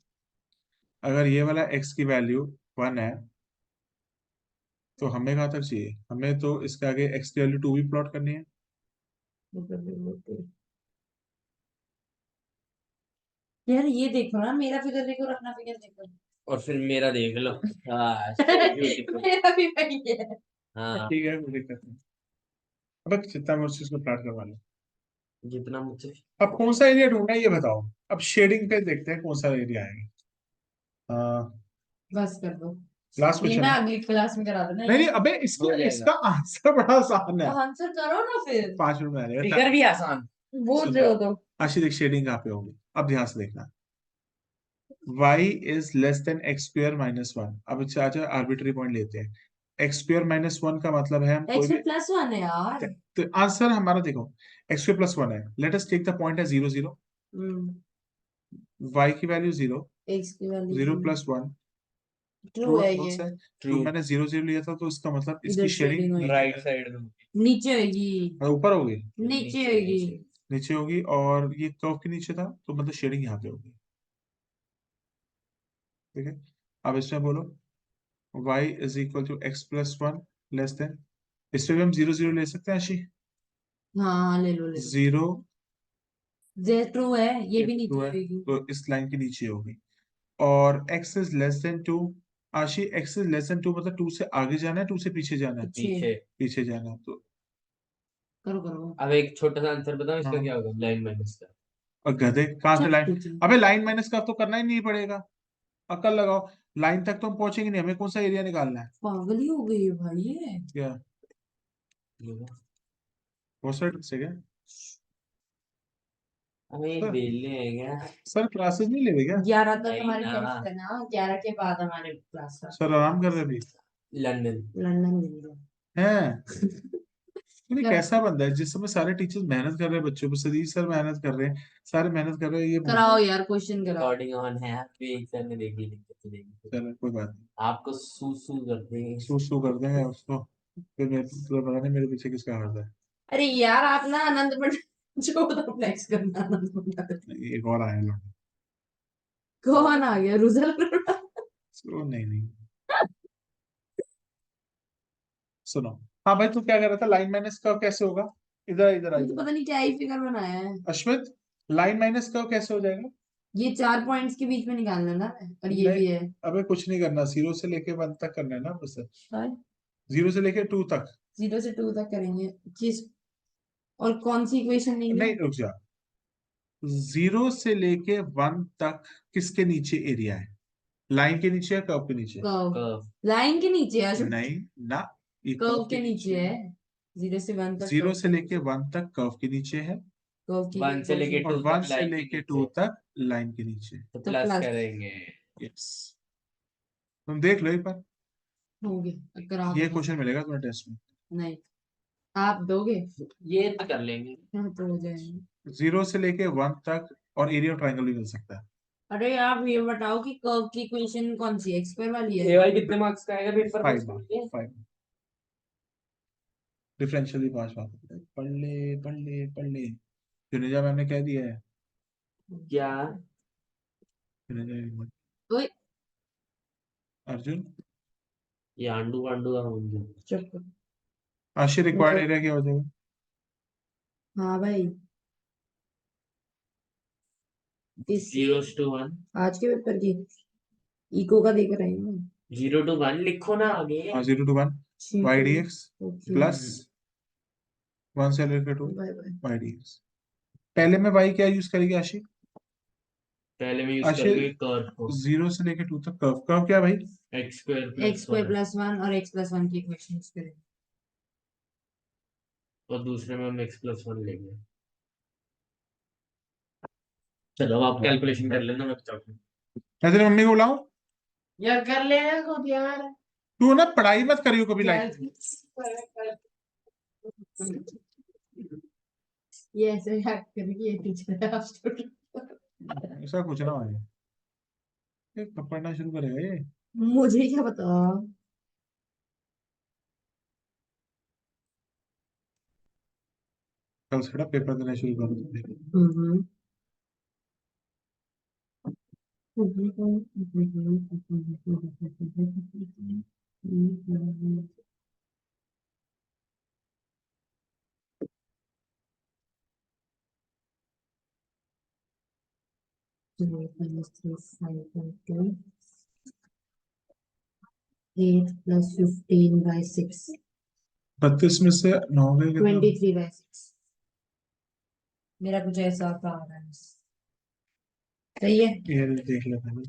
अगर ये वाला x की वैल्यू 1 है, तो हमें कहाँ तक चाहिए? हमें तो इसके आगे x की वैल्यू 2 भी प्लॉट करनी है। यार ये देखो ना, मेरा फिगर देखो और अपना फिगर देखो। और फिर मेरा देख लो। हाँ beautiful। मेरा भी वही है। हाँ ठीक है, कोई दिक्कत नहीं। अब जितना मैं उस चीज को प्लॉट करवा लूँ। जितना मुझसे अब कौन सा एरिया ढूंढना है ये बताओ। अब शेडिंग पे देखते हैं कौन सा एरिया आएगा। बस कर दो। लास्ट ये क्वेश्चन ना है। अगली क्लास में करा देना नहीं नहीं ये। अबे हो इसका जाएगा। इसका आंसर बड़ा आसान है, आंसर करो ना फिर। 5 मिनट में आ जाएगा। फिगर भी आसान। बोल सुन, रहे हो तो। आशी शेडिंग कहाँ पे होगी, अब ध्यान से देखना। y is less than x square minus 1। अब चाचा आर्बिट्री पॉइंट लेते हैं। एक्स स्क्वायर माइनस 1 का मतलब है हम कोई x भी, में प्लस 1 है यार। तो आंसर हमारा देखो एक्स स्क्वायर प्लस 1 है, let us take the point है 0 0, y की वैल्यू 0, x की वैल्यू 0 प्लस 1, ट्रू ट्रू और है ये। फॉल्स है। ट्रू तो मैंने 0 0 लिया था, तो इसका मतलब इसकी इधर शेडिंग शेडिंग होगी। राइट साइड में नीचे होगी। ऊपर होगी, नीचे होगी। नीचे होगी, और ये कर्व के नीचे था, तो मतलब शेडिंग यहाँ पे होगी। ठीक है, अब इसमें बोलो y is equal to x plus 1 less than, इस पे भी हम 0 0 ले सकते हैं आशी। हाँ ले लो ले लो। 0 जे ट्रू है, ये भी नीचे टू है, होगी। तो इस लाइन के नीचे होगी। और x इज लेस देन 2, आशी x इज लेस देन 2 मतलब 2 से आगे जाना है, 2 से पीछे जाना है? पीछे। पीछे। पीछे जाना है, तो करो करो। अब एक छोटा सा आंसर बताओ इसका हाँ। क्या होगा, लाइन माइनस का। और गधे कहाँ से चल लाइन, पूछो। अबे लाइन माइनस का तो करना ही नहीं पड़ेगा, अकल लगाओ। लाइन तक तो हम पहुंचेंगे नहीं, हमें कौन सा एरिया निकालना है? पागल ही हो गई है भाई ये। क्या वो सर से क्या हमें ये सर, बेलने हैं क्या? सर क्लासेस नहीं ले रहे क्या? 11 तक नहीं हमारी ना। टेस्ट है ना, 11 के बाद हमारे क्लास का। सर आराम कर रहे अभी लंदन। लंदन घूम रहे हैं? ये क्या? कैसा बंदा है जिस समय सारे टीचर्स मेहनत कर रहे हैं बच्चों पे, सतीश सर मेहनत कर रहे हैं, सारे मेहनत कर रहे हैं, ये कराओ यार, क्वेश्चन कराओ। रिकॉर्डिंग ऑन है, आपकी एक सर ने देखी दिक्कत देखी, चलो कोई बात नहीं, आपको सू सू करते हैं। सू कर देंगे उसको, फिर मेरे तो पता नहीं मेरे पीछे किसका हाथ है। अरे यार आप ना आनंद मंडल जो तो फ्लेक्स करना आनंद मंडल। एक और आया लौटा। कौन आ गया? रुजल अरोड़ा। सुनो नहीं नहीं, सुनो। हाँ भाई, तू क्या कर रहा था? लाइन माइनस कर्व कैसे होगा? इधर इधर ये तो आइए पता नहीं क्या ही फिगर बनाया है। अश्मित, लाइन माइनस कर्व कैसे हो जाएगा? ये 4 पॉइंट्स के बीच में निकालना ना, और ये नहीं, भी है। अबे कुछ नहीं करना, 0 से लेके 1 तक करना है ना बस, और 0 से लेके 2 तक। 0 से 2 तक करेंगे किस, और कौन सी इक्वेशन लेंगे? नहीं रुक जा, 0 से लेके 1 तक किसके नीचे एरिया है? लाइन के नीचे या कर्व के नीचे? कर्व। कर्व। लाइन के नीचे है अशोक। नहीं ना, ये कर्व के नीचे है। 0 से 1 तक 0 कर्व से के लेके नीचे। 1 तक कर्व के नीचे है, कर्व की 1 से लेके और 2 1 तक से लाइन के लेके 2 नीचे, तक लाइन के नीचे। तो तो प्लस प्लस। करेंगे। यस, तुम देख लो एक बार, हो गया, करा ये दो क्वेश्चन बस। मिलेगा तुम्हें टेस्ट में। नहीं, आप दोगे? ये तो कर लेंगे। हाँ तो हो जाएगा। 0 से लेके 1 तक, और एरिया ट्रायंगल भी मिल सकता है। अरे आप ये बताओ कि कर्व की इक्वेशन कौन सी है? एक्स स्क्वायर वाली है? ये भाई कितने मार्क्स का आएगा पेपर में 5 इसके मार्क्स, लिए? 5। डिफरेंशियल भी 5 मार्क्स। पढ़ ले पढ़ ले पढ़ ले, जुनेजा मैम ने कह दिया है। क्या? जुनेजा, ओए अर्जुन, ये आंडू वांडू का होंगे। चुप करो। आशी रिक्वायर्ड एरिया क्या हो जाएगा? हाँ भाई, इस 0 to 1, आज के पेपर की इको का देख रहे हैं ना। 0 to 1 लिखो ना आगे। हाँ, 0 to 1 ठीक वाई है, डी एक्स ओके, प्लस 1 से लेकर 2 bye bye. Y d x. पहले में वाई क्या यूज करेगी आशी? पहले मैं यूज आशी, करूंगी कर्व को, 0 से लेकर 2 तक कर्व, कर्व क्या भाई? X square x plus square 1, plus 1 और एक्स प्लस 1 की इक्वेशन यूज करें। और दूसरे में हम x+1 लेंगे। चलो अब आप कैलकुलेशन कर लेना, मैं बताऊँ। मैं तेरी मम्मी को बुलाऊं? यार कर लेना खुद यार। तू ना पढ़ाई मत करियो कभी लाइफ में। ये ऐसे एक्ट करेगी, ये टीचर है आप स्टूडेंट। ऐसा कुछ ना हो, ये कब पढ़ना शुरू करेगा ये? मुझे क्या पता। कल से पेपर देना शुरू करो। हम्म। एट प्लस 15/6, 32 में से 9 गए कितना? 23/6। मेरा कुछ ऐसा था आ रहा है। सही है। ये देख लेते हैं।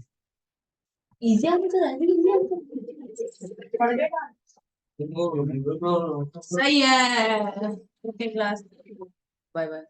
इजी आंसर है, इजी आंसर पढ़ गया। सही है। Class, bye bye.